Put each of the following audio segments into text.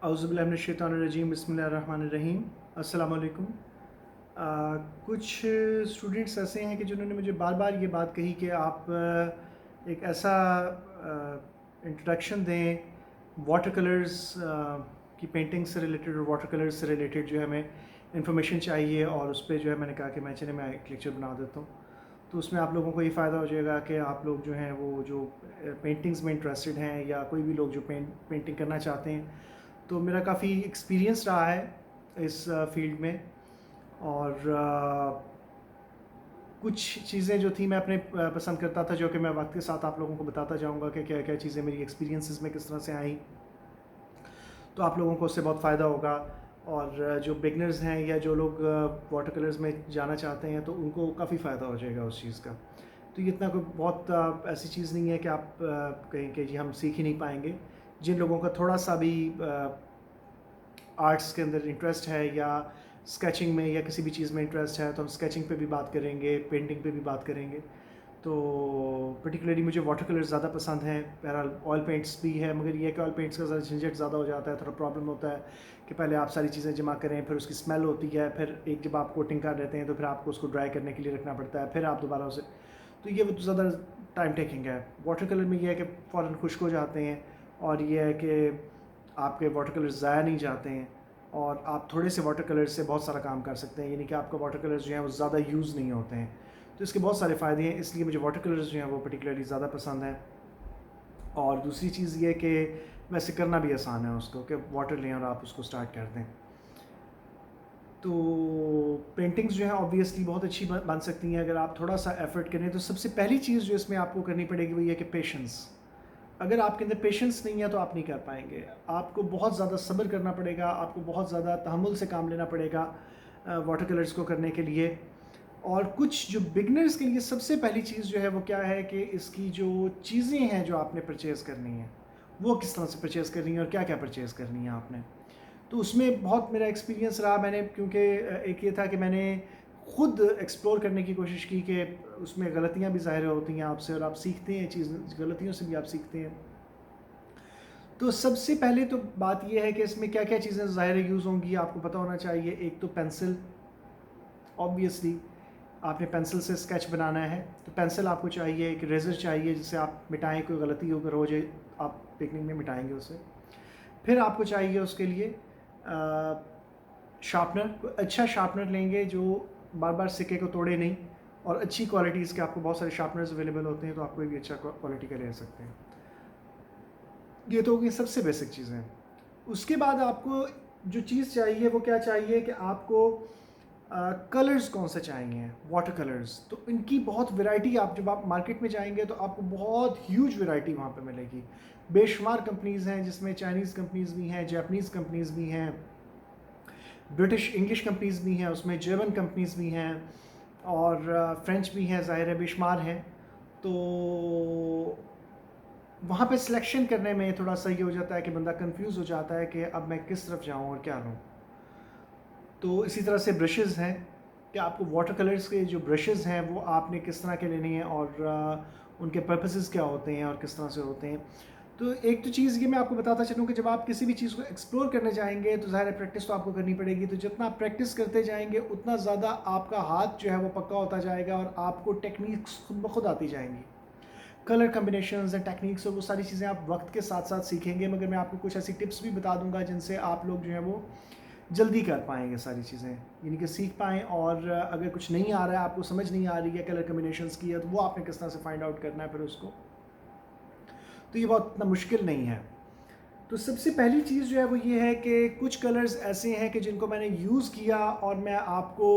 औज़ुबिल्लाहिमिनश्शैतानिर्रजीम बिस्मिल्लाहिर्रहमानिर्रहीम। अस्सलाम वालेकुम। कुछ स्टूडेंट्स ऐसे हैं कि जिन्होंने मुझे बार बार ये बात कही कि आप एक ऐसा इंट्रोडक्शन दें वाटर कलर्स की पेंटिंग से रिलेटेड और वाटर कलर्स से रिलेटेड जो है हमें इंफॉर्मेशन चाहिए, और उस पर जो है मैंने कहा कि मैं एक लेक्चर बना देता हूँ। तो उसमें आप लोगों को ये फ़ायदा हो जाएगा कि आप लोग जो हैं वो जो पेंटिंग्स में इंटरेस्टेड हैं या कोई भी लोग जो पेंटिंग करना चाहते हैं, तो मेरा काफ़ी एक्सपीरियंस रहा है इस फील्ड में। और कुछ चीज़ें जो थी मैं अपने पसंद करता था, जो कि मैं वक्त के साथ आप लोगों को बताता जाऊंगा कि क्या क्या चीज़ें मेरी एक्सपीरियंसेस में किस तरह से आई, तो आप लोगों को उससे बहुत फ़ायदा होगा। और जो बिगनर्स हैं या जो लोग वाटर कलर्स में जाना चाहते हैं, तो उनको काफ़ी फ़ायदा हो जाएगा उस चीज़ का। तो ये इतना कोई बहुत ऐसी चीज़ नहीं है कि आप कहें कि जी हम सीख ही नहीं पाएंगे। जिन लोगों का थोड़ा सा भी आर्ट्स के अंदर इंटरेस्ट है या स्केचिंग में या किसी भी चीज़ में इंटरेस्ट है, तो हम स्केचिंग पे भी बात करेंगे, पेंटिंग पे भी बात करेंगे। तो पर्टिकुलरली मुझे वाटर कलर ज़्यादा पसंद हैं। बहरहाल ऑयल पेंट्स भी है, मगर ये कि ऑयल पेंट्स का ज़रा झंझट ज़्यादा हो जाता है, थोड़ा प्रॉब्लम होता है कि पहले आप सारी चीज़ें जमा करें, फिर उसकी स्मेल होती है, फिर एक जब आप कोटिंग कर देते हैं तो फिर आपको उसको ड्राई करने के लिए रखना पड़ता है, फिर आप दोबारा उसे, तो ये वो ज़्यादा टाइम टेकिंग है। वाटर कलर में ये है कि फ़ौरन खुश्क हो जाते हैं, और ये है कि आपके वाटर कलर्स ज़ाया नहीं जाते हैं, और आप थोड़े से वाटर कलर्स से बहुत सारा काम कर सकते हैं, यानी कि आपका वाटर कलर्स जो हैं वो ज़्यादा यूज़ नहीं होते हैं। तो इसके बहुत सारे फ़ायदे हैं, इसलिए मुझे वाटर कलर्स जो हैं वो पर्टिकुलरली ज़्यादा पसंद हैं। और दूसरी चीज़ ये कि वैसे करना भी आसान है उसको, कि वाटर लें और आप उसको स्टार्ट कर दें। तो पेंटिंग्स जो हैं ऑब्वियसली बहुत अच्छी बन सकती हैं अगर आप थोड़ा सा एफ़र्ट करें। तो सबसे पहली चीज़ जो इसमें आपको करनी पड़ेगी वो ये कि पेशेंस। अगर आपके अंदर पेशेंस नहीं है तो आप नहीं कर पाएंगे। आपको बहुत ज़्यादा सब्र करना पड़ेगा, आपको बहुत ज़्यादा तहम्मुल से काम लेना पड़ेगा वाटर कलर्स को करने के लिए। और कुछ जो बिगनर्स के लिए सबसे पहली चीज़ जो है वो क्या है कि इसकी जो चीज़ें हैं जो आपने परचेज़ करनी है, वो किस तरह से परचेज़ करनी है और क्या क्या परचेज़ करनी है आपने। तो उसमें बहुत मेरा एक्सपीरियंस रहा। मैंने क्योंकि एक ये था कि मैंने खुद एक्सप्लोर करने की कोशिश की कि उसमें गलतियाँ भी ज़ाहिर होती हैं आपसे, और आप सीखते हैं चीज़, गलतियों से भी आप सीखते हैं। तो सबसे पहले तो बात ये है कि इसमें क्या क्या चीज़ें ज़ाहिर यूज़ होंगी, आपको पता होना चाहिए। एक तो पेंसिल, ऑब्वियसली आपने पेंसिल से स्केच बनाना है, तो पेंसिल आपको चाहिए, एक रेज़र चाहिए जिससे आप मिटाएं, कोई गलती अगर हो जाए आप पिकनिक में मिटाएंगे उसे। फिर आपको चाहिए उसके लिए शार्पनर, अच्छा शार्पनर लेंगे जो बार बार सिक्के को तोड़े नहीं, और अच्छी क्वालिटीज़ के आपको बहुत सारे शार्पनर्स अवेलेबल होते हैं, तो आप कोई भी अच्छा क्वालिटी का ले सकते हैं। ये तो होगी सबसे बेसिक चीज़ें। उसके बाद आपको जो चीज़ चाहिए वो क्या चाहिए कि आपको कलर्स कौन से चाहिए, वाटर कलर्स। तो इनकी बहुत वैरायटी, आप जब आप मार्केट में जाएंगे तो आपको बहुत ह्यूज वैरायटी वहाँ पे मिलेगी। बेशुमार कंपनीज़ हैं, जिसमें चाइनीज़ कंपनीज़ भी हैं, जापानीज़ कंपनीज़ भी हैं, ब्रिटिश इंग्लिश कंपनीज़ भी हैं, उसमें जर्मन कंपनीज़ भी हैं, और फ्रेंच भी हैं, ज़ाहिर है बेशुमार हैं। तो वहाँ पे सिलेक्शन करने में थोड़ा सा ये हो जाता है कि बंदा कंफ्यूज हो जाता है कि अब मैं किस तरफ जाऊँ और क्या लूँ। तो इसी तरह से ब्रशेज़ हैं कि आपको वाटर कलर्स के जो ब्रशेज़ हैं वो आपने किस तरह के लेने हैं, और उनके पर्पसेस क्या होते हैं और किस तरह से होते हैं। तो एक तो चीज़ ये मैं आपको बताता चलूँ कि जब आप किसी भी चीज़ को एक्सप्लोर करने जाएंगे तो ज़ाहिर है प्रैक्टिस तो आपको करनी पड़ेगी। तो जितना आप प्रैक्टिस करते जाएंगे उतना ज़्यादा आपका हाथ जो है वो पक्का होता जाएगा, और आपको टेक्निक्स खुद ब खुद आती जाएंगी। कलर कम्बिनेशंस एंड टेक्निक्स और वो सारी चीज़ें आप वक्त के साथ साथ सीखेंगे, मगर मैं आपको कुछ ऐसी टिप्स भी बता दूंगा जिनसे आप लोग जो है वो जल्दी कर पाएंगे सारी चीज़ें, यानी कि सीख पाएँ। और अगर कुछ नहीं आ रहा है, आपको समझ नहीं आ रही है कलर कम्बिनेशंस की है, तो वो आपने किस तरह से फाइंड आउट करना है फिर उसको। तो ये बहुत इतना मुश्किल नहीं है। तो सबसे पहली चीज़ जो है वो ये है कि कुछ कलर्स ऐसे हैं कि जिनको मैंने यूज़ किया, और मैं आपको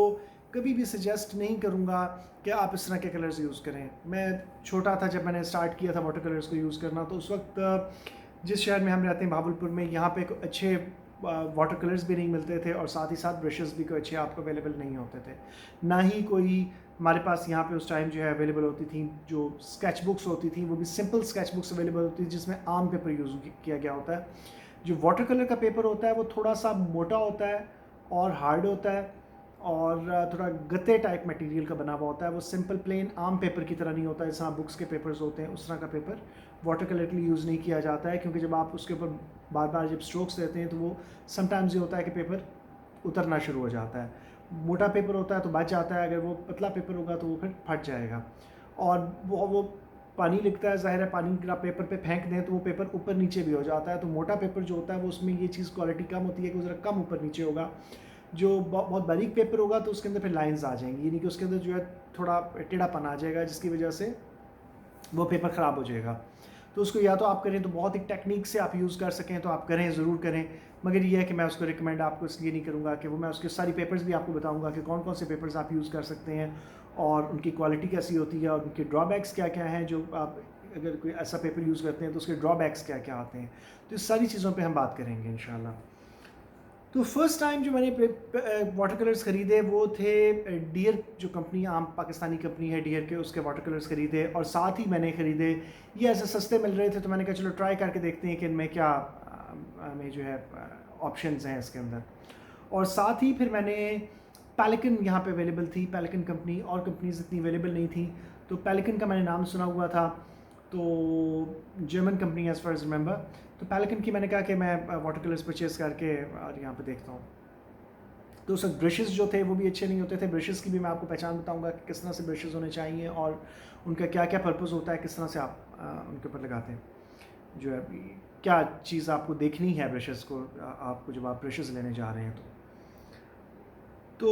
कभी भी सजेस्ट नहीं करूँगा कि आप इस तरह के कलर्स यूज़ करें। मैं छोटा था जब मैंने स्टार्ट किया था वाटर कलर्स को यूज़ करना, तो उस वक्त जिस शहर में हम रहते हैं भावलपुर में, यहाँ पे अच्छे वाटर कलर्स भी नहीं मिलते थे, और साथ ही साथ ब्रशेज़ भी कोई अच्छे आपको अवेलेबल नहीं होते थे। ना ही कोई हमारे पास यहाँ पे उस टाइम जो है अवेलेबल होती थी, जो स्केच बुक्स होती थी वो भी सिंपल स्केच बुक्स अवेलेबल होती थी जिसमें आम पेपर यूज़ किया गया होता है। जो वाटर कलर का पेपर होता है वो थोड़ा सा मोटा होता है और हार्ड होता है, और थोड़ा गत्ते टाइप मटेरियल का बना हुआ होता है। वो सिंपल प्लेन आम पेपर की तरह नहीं होता है, जैसा बुक्स के पेपर्स होते हैं उस तरह का पेपर वाटर कलर के लिए यूज़ नहीं किया जाता है, क्योंकि जब आप उसके ऊपर बार बार जब स्ट्रोक्स देते हैं तो वो समटाइम्स ये होता है कि पेपर उतरना शुरू हो जाता है। मोटा पेपर होता है तो बच जाता है, अगर वो पतला पेपर होगा तो वो फिर फट जाएगा। और वो पानी लिखता है, ज़ाहिर है पानी अगर आप पेपर पे फेंक दें तो वो पेपर ऊपर नीचे भी हो जाता है। तो मोटा पेपर जो होता है वो उसमें ये चीज़ क्वालिटी कम होती है कि वो ज़रा कम ऊपर नीचे होगा। जो बहुत बारीक पेपर होगा तो उसके अंदर फिर लाइंस आ जाएंगी, यानी कि उसके अंदर जो है थोड़ा टेढ़ापन आ जाएगा, जिसकी वजह से वो पेपर ख़राब हो जाएगा। तो उसको या तो आप करें तो बहुत ही टेक्निक से आप यूज़ कर सकें तो आप करें, ज़रूर करें। मगर ये है कि मैं उसको रिकमेंड आपको इसलिए नहीं करूँगा कि वो, मैं उसके सारी पेपर्स भी आपको बताऊँगा कि कौन कौन से पेपर्स आप यूज़ कर सकते हैं और उनकी क्वालिटी कैसी होती है और उनके ड्रॉबैक्स क्या क्या हैं। जो आप अगर कोई ऐसा पेपर यूज़ करते हैं तो उसके ड्रॉबैक्स क्या क्या आते हैं। तो इस सारी चीज़ों पर हम बात करेंगे इंशाल्लाह। तो फर्स्ट टाइम जो मैंने वाटर कलर्स ख़रीदे वो थे डियर, जो कंपनी आम पाकिस्तानी कंपनी है डियर के, उसके वाटर कलर्स ख़रीदे। और साथ ही मैंने ख़रीदे, ये ऐसे सस्ते मिल रहे थे तो मैंने कहा चलो ट्राई करके देखते हैं कि इनमें क्या हमें जो है ऑप्शंस हैं इसके अंदर। और साथ ही फिर मैंने पेलिकन, यहाँ पे अवेलेबल थी पेलिकन कंपनी, और कंपनीज इतनी अवेलेबल नहीं थी। तो पेलिकन का मैंने नाम सुना हुआ था, तो German company as far as remember. तो पेलिकन की मैंने कहा कि मैं वाटर कलर्स परचेज़ करके और यहाँ पे देखता हूँ। तो उसके ब्रशेज़ जो थे वो भी अच्छे नहीं होते थे। ब्रशेज़ की भी मैं आपको पहचान बताऊँगा कि किस तरह से ब्रशेज़ होने चाहिए और उनका क्या क्या पर्पज़ होता है, किस तरह से आप उनके ऊपर लगाते हैं। जो है क्या चीज़ आपको देखनी है ब्रशेज़ को, आपको जब आप ब्रशेज़ लेने जा रहे हैं तो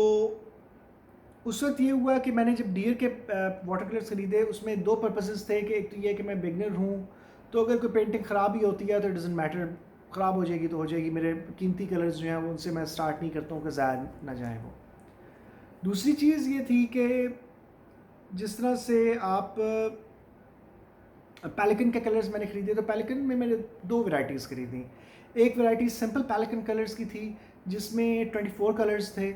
उस वक्त ये हुआ कि मैंने जब डियर के वाटर कलर्स ख़रीदे, उसमें दो पर्पसेस थे कि एक तो ये कि मैं बिगनर हूँ, तो अगर कोई पेंटिंग ख़राब ही होती है तो इट डजंट मैटर, ख़राब हो जाएगी तो हो जाएगी। मेरे कीमती कलर्स जो हैं वो उनसे मैं स्टार्ट नहीं करता हूँ कि ज़ाया ना जाए वो। दूसरी चीज़ ये थी कि जिस तरह से आप पेलिकन के कलर्स मैंने ख़रीदे, तो पेलिकन में मैंने दो वैरायटीज़ ख़रीदी। एक वैरायटी सिंपल पेलिकन कलर्स की थी जिसमें 24 कलर्स थे,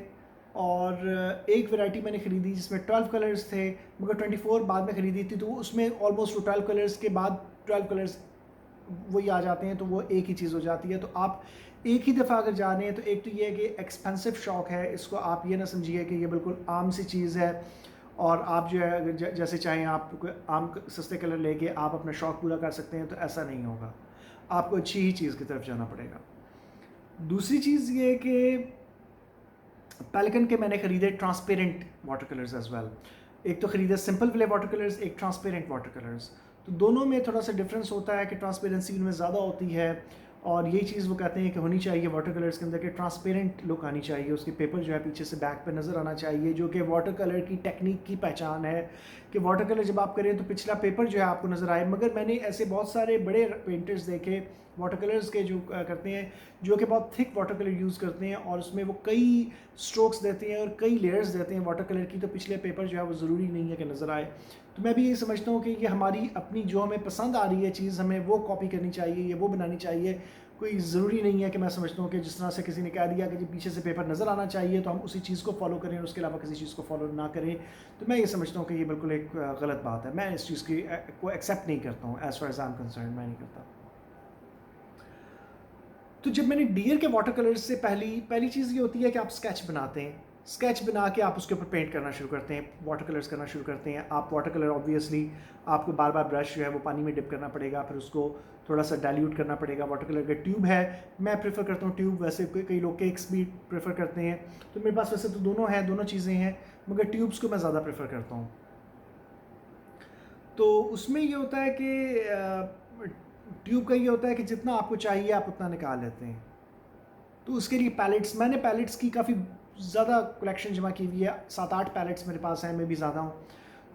और एक वैरायटी मैंने ख़रीदी जिसमें 12 कलर्स थे, मगर 24 बाद में ख़रीदी थी तो उसमें ऑलमोस्ट 12 कलर्स के बाद 12 कलर्स वही आ जाते हैं, तो वो एक ही चीज़ हो जाती है। तो आप एक ही दफ़ा अगर जा रहे हैं तो एक तो ये है कि एक्सपेंसिव शौक है, इसको आप ये ना समझिए कि ये बिल्कुल आम सी चीज़ है और आप जो है अगर जैसे चाहें आप कोई आम सस्ते कलर लेके आप अपना शौक़ पूरा कर सकते हैं, तो ऐसा नहीं होगा। आपको अच्छी ही चीज़ की तरफ जाना पड़ेगा। दूसरी चीज़ ये कि पेलिकन के मैंने ख़रीदे transparent water colours as well. एक तो ख़रीदे सिंपल वाले वाटर कलर्स, एक ट्रांसपेरेंट वाटर कलर्स। तो दोनों में थोड़ा सा डिफरेंस होता है कि ट्रांसपेरेंसी उनमें ज़्यादा होती है, और यही चीज़ वो कहते हैं कि होनी चाहिए वाटर कलर्स के अंदर कि ट्रांसपेरेंट लुक आनी चाहिए, उसके पेपर जो है पीछे से बैक पे नज़र आना चाहिए, जो कि वाटर कलर की टेक्निक की पहचान है कि वाटर कलर जब आप करें तो पिछला पेपर जो है आपको नज़र आए। मगर मैंने ऐसे बहुत सारे बड़े पेंटर्स देखे वाटर कलर्स के जो करते हैं, जो कि बहुत थिक वाटर कलर यूज़ करते हैं और उसमें वो कई स्ट्रोक्स देते हैं और कई लेयर्स देते हैं वाटर कलर की, तो पिछले पेपर जो है वो ज़रूरी नहीं है कि नज़र आए। तो मैं भी यही समझता हूँ कि ये हमारी अपनी जो हमें पसंद आ रही है चीज़, हमें वो कॉपी करनी चाहिए या वो बनानी चाहिए। कोई ज़रूरी नहीं है कि मैं समझता हूँ कि जिस तरह से किसी ने कह दिया कि जब पीछे से पेपर नज़र आना चाहिए तो हम उसी चीज़ को फॉलो करें, उसके अलावा किसी चीज़ को फॉलो ना करें। तो मैं ये समझता हूँ कि ये बिल्कुल एक गलत बात है। मैं इस चीज़ की को एक्सेप्ट नहीं करता हूँ, as far as I am concern, मैं नहीं करता। तो जब मैंने डियर के वाटर कलर्स से पहली चीज़ ये होती है कि आप स्केच बनाते हैं। स्केच बना के आप उसके ऊपर पेंट करना शुरू करते हैं, वाटर कलर्स करना शुरू करते हैं। आप वाटर कलर ऑब्वियसली आपको बार बार ब्रश जो है वो पानी में डिप करना पड़ेगा, फिर उसको थोड़ा सा डाइल्यूट करना पड़ेगा। वाटर कलर का ट्यूब है, मैं प्रेफर करता हूँ ट्यूब, वैसे कई लोग केक्स भी प्रेफर करते हैं। तो मेरे पास वैसे तो दोनों हैं, दोनों चीज़ें हैं, मगर ट्यूब्स को मैं ज़्यादा प्रेफर करता हूँ। तो उसमें ये होता है कि ट्यूब का ये होता है कि जितना आपको चाहिए आप उतना निकाल लेते हैं। तो उसके लिए पैलेट्स, मैंने पैलेट्स की काफ़ी ज़्यादा कलेक्शन जमा की हुई है, 7-8 पैलेट्स मेरे पास हैं, मैं भी ज़्यादा हूँ।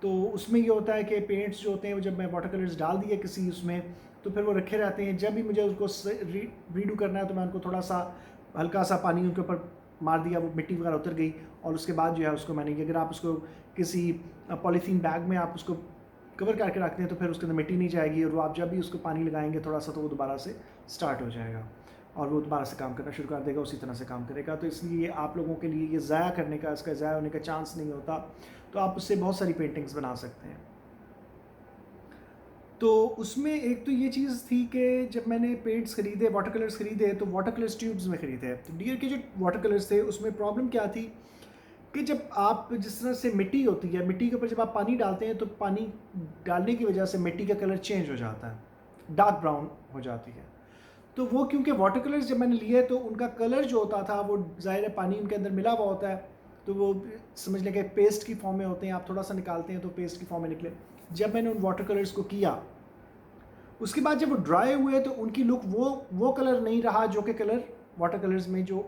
तो उसमें ये होता है कि पेंट्स जो होते हैं वो जब मैं वाटर कलर्स डाल दिए किसी उसमें, तो फिर वो रखे रहते हैं। जब भी मुझे उसको रीडू करना है तो मैं उनको थोड़ा सा हल्का सा पानी उनके ऊपर मार दिया, वो मिट्टी वगैरह उतर गई, और उसके बाद जो है उसको मैंने, अगर आप उसको किसी पॉलीथीन बैग में आप उसको कवर करके रखते हैं तो फिर उसके अंदर मिट्टी नहीं जाएगी, और वो आप जब भी उसको पानी लगाएंगे थोड़ा सा तो वो दोबारा से स्टार्ट हो जाएगा और वो दोबारा से काम करना शुरू कर देगा, उसी तरह से काम करेगा। तो इसलिए आप लोगों के लिए ये ज़ाया करने का, इसका ज़ाया होने का चांस नहीं होता, तो आप उससे बहुत सारी पेंटिंग्स बना सकते हैं। तो उसमें एक तो ये चीज़ थी कि जब मैंने पेंट्स ख़रीदे, वाटर कलर्स ख़रीदे, तो वाटर कलर्स ट्यूब्स में ख़रीदे। तो डियर के जो वाटर कलर्स थे उसमें प्रॉब्लम क्या थी कि जब आप, जिस तरह से मिट्टी होती है, मिट्टी के ऊपर जब आप पानी डालते हैं तो पानी डालने की वजह से मिट्टी का कलर चेंज हो जाता है। डार्क ब्राउन हो जाती है। तो वो क्योंकि वाटर कलर्स जब मैंने लिए तो उनका कलर जो होता था वो ज़ाहिर है पानी उनके अंदर मिला हुआ होता है, तो वो समझ लें कि पेस्ट की फॉर्म में होते हैं, आप थोड़ा सा निकालते हैं तो पेस्ट की फॉर्म में निकले। जब मैंने उन वाटर कलर्स को किया उसके बाद जब वो ड्राई हुए तो उनकी लुक वो कलर नहीं रहा जो कि कलर वाटर कलर्स में जो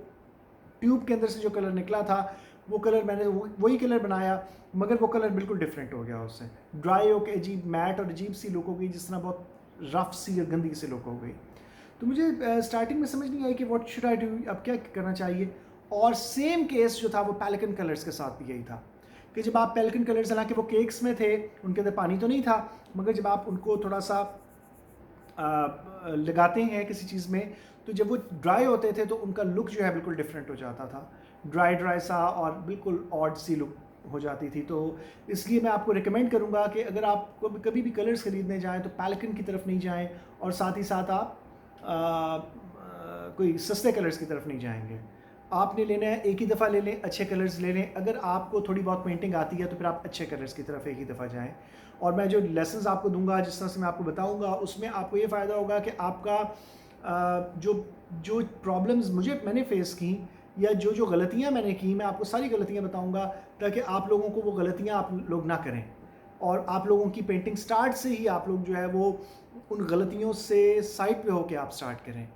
ट्यूब के अंदर से जो कलर निकला था वो कलर मैंने वही कलर बनाया, मगर वो कलर बिल्कुल डिफरेंट हो गया उससे। ड्राई होकर अजीब मैट और अजीब सी लुक हो गई, जिस तरह बहुत रफ सी और गंदी सी लुक हो गई। तो मुझे स्टार्टिंग में समझ नहीं आई कि व्हाट शुड आई डू, अब क्या करना चाहिए। और सेम केस जो था वो पेलिकन कलर्स के साथ भी यही था कि जब आप पेलिकन कलर्स, हालांकि वो केक्स में थे, उनके अंदर पानी तो नहीं था, मगर जब आप उनको थोड़ा सा लगाते हैं किसी चीज़ में तो जब वो ड्राई होते थे तो उनका लुक जो है बिल्कुल डिफरेंट हो जाता था, ड्राई सा और बिल्कुल ऑड सी लुक हो जाती थी। तो इसलिए मैं आपको रिकमेंड करूँगा कि अगर आप कभी भी कलर्स ख़रीदने जाएं तो पेलिकन की तरफ नहीं जाएं, और साथ ही साथ आप कोई सस्ते कलर्स की तरफ नहीं जाएंगे। आपने लेना है एक ही दफ़ा ले लें, अच्छे कलर्स ले लें। अगर आपको थोड़ी बहुत पेंटिंग आती है तो फिर आप अच्छे कलर्स की तरफ एक ही दफ़ा जाएं। और मैं जो लेसन्स आपको दूंगा, जिस तरह से मैं आपको बताऊंगा, उसमें आपको ये फ़ायदा होगा कि आपका जो प्रॉब्लम्स मैंने फ़ेस की या जो गलतियाँ मैंने की, मैं आपको सारी गलतियाँ बताऊंगा ताकि आप लोगों को वो गलतियाँ आप लोग ना करें, और आप लोगों की पेंटिंग स्टार्ट से ही आप लोग जो है वो उन गलतियों से साइड पे होकर आप स्टार्ट करें।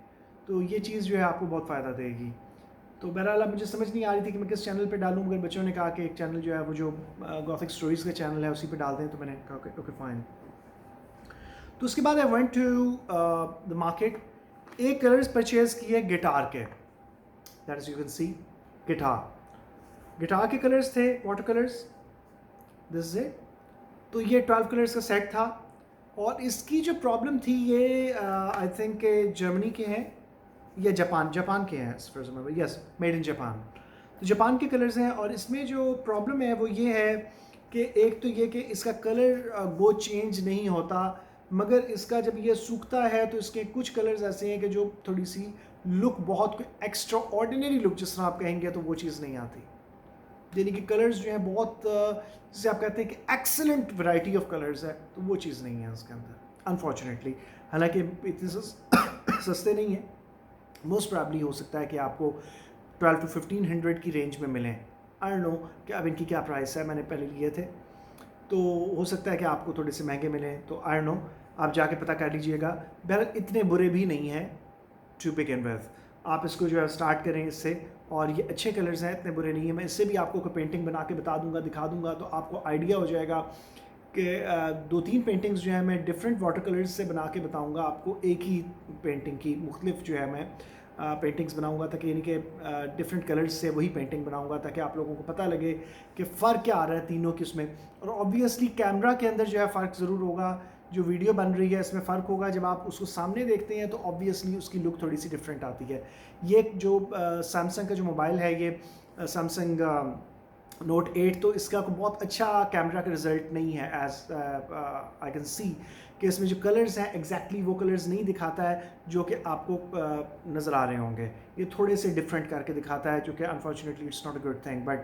तो ये चीज़ जो है आपको बहुत फ़ायदा देगी। तो बहरहाल अब मुझे समझ नहीं आ रही थी कि मैं किस चैनल पे डालूं, मगर बच्चों ने कहा कि एक चैनल जो है वो जो गॉथिक स्टोरीज़ का चैनल है उसी पे डाल दें, तो मैंने कहा ओके फाइन। तो उसके बाद I went to the market, एक कलर्स परचेज़ किए गिटार के, that is you can see guitar के कलर्स थे, वाटर कलर्स, दिस इज। तो ये 12 कलर्स का सेट था, और इसकी जो प्रॉब्लम थी ये आई थिंक जर्मनी के हैं या जापान के हैं, यस, मेड इन जापान। तो जापान के कलर्स हैं, और इसमें जो प्रॉब्लम है वो ये है कि एक तो ये कि इसका कलर वो चेंज नहीं होता, मगर इसका जब ये सूखता है तो इसके कुछ कलर्स ऐसे हैं कि जो थोड़ी सी लुक, बहुत एक्स्ट्रा ऑर्डिनरी लुक जिस तरह आप कहेंगे, तो वो चीज़ नहीं आती। यानी कि कलर्स जो हैं बहुत, जिसे आप कहते हैं कि एक्सेलेंट वैरायटी ऑफ कलर्स है, तो वो चीज़ नहीं है उसके अंदर अनफॉर्चुनेटली। हालांकि इतने सस्ते नहीं हैं, मोस्ट प्रॉब्ली हो सकता है कि आपको 1200 to 1500 की रेंज में मिलें। आई डोंट नो कि अब इनकी क्या प्राइस है, मैंने पहले लिए थे, तो हो सकता है कि आपको थोड़े से महंगे मिलें, तो आई डोंट नो, आप जाके पता कर लीजिएगा। बहरहाल इतने बुरे भी नहीं हैं टू बिगिन विद, आप इसको जो है स्टार्ट करें इससे, और ये अच्छे कलर्स हैं, इतने बुरे नहीं हैं। मैं इससे भी आपको कोई पेंटिंग बना के बता दूंगा, दिखा दूंगा, तो आपको आइडिया हो जाएगा कि 2-3 पेंटिंग्स जो है मैं डिफरेंट वाटर कलर्स से बना के बताऊंगा आपको। एक ही पेंटिंग की मुख्तलिफ जो है मैं पेंटिंग्स बनाऊंगा, ताकि यानी कि डिफरेंट कलर्स से वही पेंटिंग बनाऊंगा, ताकि आप लोगों को पता लगे कि फ़र्क क्या आ रहा है तीनों की उसमें। और ऑब्वियसली कैमरा के अंदर जो है फ़र्क ज़रूर होगा, जो वीडियो बन रही है इसमें फ़र्क होगा, जब आप उसको सामने देखते हैं तो ऑब्वियसली उसकी लुक थोड़ी सी डिफरेंट आती है। ये जो सैमसंग का जो मोबाइल है, ये सैमसंग नोट 8, तो इसका कोई बहुत अच्छा कैमरा का रिज़ल्ट नहीं है, एज आई कैन सी कि इसमें जो कलर्स हैं एग्जैक्टली वो कलर्स नहीं दिखाता है जो कि आपको नज़र आ रहे होंगे। ये थोड़े से डिफरेंट करके दिखाता है, जो कि unfortunately it's not a good thing, but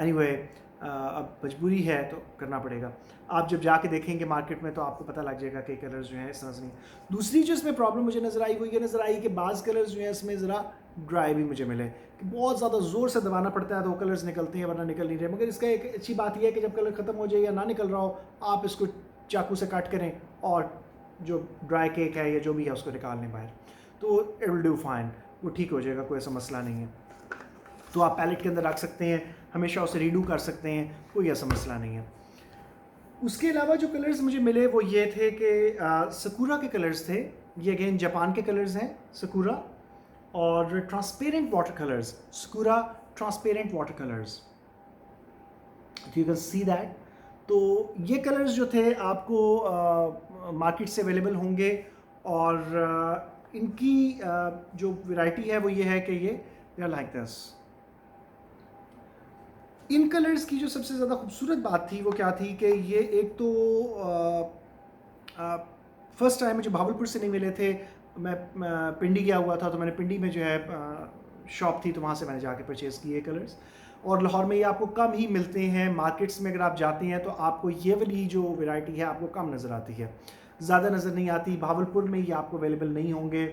anyway अब मजबूरी है तो करना पड़ेगा। आप जब जाके देखेंगे मार्केट में तो आपको पता लग जाएगा कि कलर्स जो हैं इस तरह से नहीं। दूसरी जो इसमें प्रॉब्लम मुझे नज़र आई वो ये नज़र आई कि बाज़ कलर्स जो हैं इसमें ज़रा ड्राई भी मुझे मिले, कि बहुत ज़्यादा ज़ोर से दबाना पड़ता है तो वो कलर्स निकलते हैं, वरना निकल नहीं रहे। मगर इसका एक अच्छी बात यह है कि जब कलर ख़त्म हो जाए या ना निकल रहा हो, आप इसको चाकू से कट करें और जो ड्राई केक है या जो भी है उसको निकाल लें बाहर, तो इट विल डू फाइन, वो ठीक हो जाएगा, कोई ऐसा मसला नहीं है। तो आप पैलेट के अंदर रख सकते हैं, हमेशा उसे रीडू कर सकते हैं, कोई ऐसा मसला नहीं है। उसके अलावा जो कलर्स मुझे मिले वो ये थे कि सकुरा के कलर्स थे, ये अगेन जापान के कलर्स हैं सकुरा, और transparent water colours, sakura transparent water colours, you can see that. तो ये कलर्स जो थे आपको मार्केट से अवेलेबल होंगे, और इनकी जो वैरायटी है वो ये है कि ये लाइक दिस। इन कलर्स की जो सबसे ज़्यादा खूबसूरत बात थी वो क्या थी कि ये एक तो फर्स्ट टाइम मुझे भावलपुर से नहीं मिले थे, मैं पिंडी गया हुआ था, तो मैंने पिंडी में जो है शॉप थी तो वहाँ से मैंने जाके परचेज़ किए कलर्स, और लाहौर में ये आपको कम ही मिलते हैं। मार्केट्स में अगर आप जाते हैं तो आपको ये वाली जो वैरायटी है आपको कम नज़र आती है। ज़्यादा नज़र नहीं आती, भावलपुर में ये आपको अवेलेबल नहीं होंगे।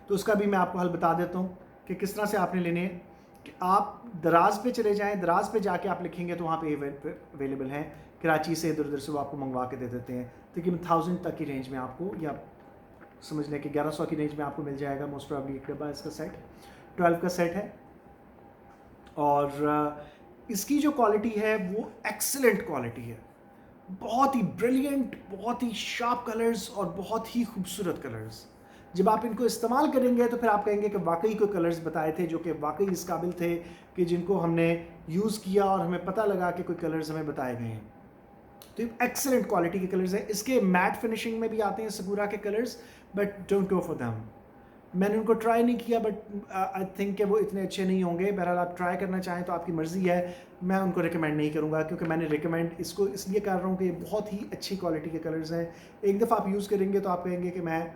तो उसका भी मैं आपको हल बता देता हूँ कि किस तरह से आपने लेने हैं। कि आप दराज पे चले जाएं, दराज पे जाके आप लिखेंगे तो वहाँ पे अवेलेबल हैं। कराची से इधर उधर से वो आपको मंगवा के दे देते हैं, तकरीबन 1000 तक की रेंज में आपको, या समझ लें कि 1100 की रेंज में आपको मिल जाएगा मोस्ट प्रॉब्ली एक डब्बा इसका सेट, 12 का सेट है। और इसकी जो क्वालिटी है वो एक्सीलेंट क्वालिटी है, बहुत ही ब्रिलियंट, बहुत ही शार्प कलर्स और बहुत ही खूबसूरत कलर्स। जब आप इनको इस्तेमाल करेंगे तो फिर आप कहेंगे कि वाकई कोई कलर्स बताए थे जो कि वाकई इस काबिल थे कि जिनको हमने यूज़ किया और हमें पता लगा कि कोई कलर्स हमें बताए गए हैं। तो ये एक्सेलेंट क्वालिटी के कलर्स हैं। इसके मैट फिनिशिंग में भी आते हैं सकुरा के colours, but don't go for them. मैंने उनको ट्राई नहीं किया, बट आई थिंक कि वो इतने अच्छे नहीं होंगे। बहरहाल आप ट्राई करना चाहें तो आपकी मर्ज़ी है, मैं उनको रिकमेंड नहीं करूँगा, क्योंकि मैंने रिकमेंड इसको इसलिए कर रहा हूँ कि ये बहुत ही अच्छी क्वालिटी के कलर्स हैं। एक दफ़ा आप यूज़ करेंगे तो आप कहेंगे कि मैं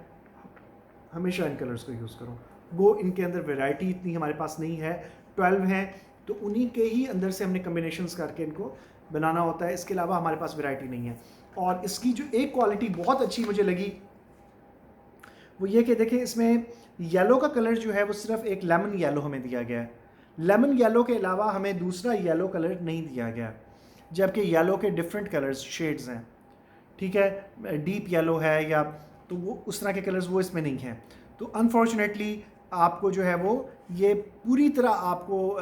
हमेशा इन कलर्स को यूज़ करूँ। वो इनके अंदर वैरायटी इतनी हमारे पास नहीं है, 12 हैं तो उन्हीं के ही अंदर से हमने कम्बिनेशंस करके इनको बनाना होता है। इसके अलावा हमारे पास वैरायटी नहीं है। और इसकी जो एक क्वालिटी बहुत अच्छी मुझे लगी वो ये कि देखिए इसमें येलो का कलर जो है वो सिर्फ एक लेमन येलो हमें दिया गया है। लेमन येलो के अलावा हमें दूसरा येलो कलर नहीं दिया गया, जबकि येलो के डिफरेंट कलर्स शेड्स हैं, ठीक है, डीप येलो है या तो वो उस तरह के कलर्स वो इसमें नहीं हैं। तो अनफॉर्चुनेटली आपको जो है वो ये पूरी तरह आपको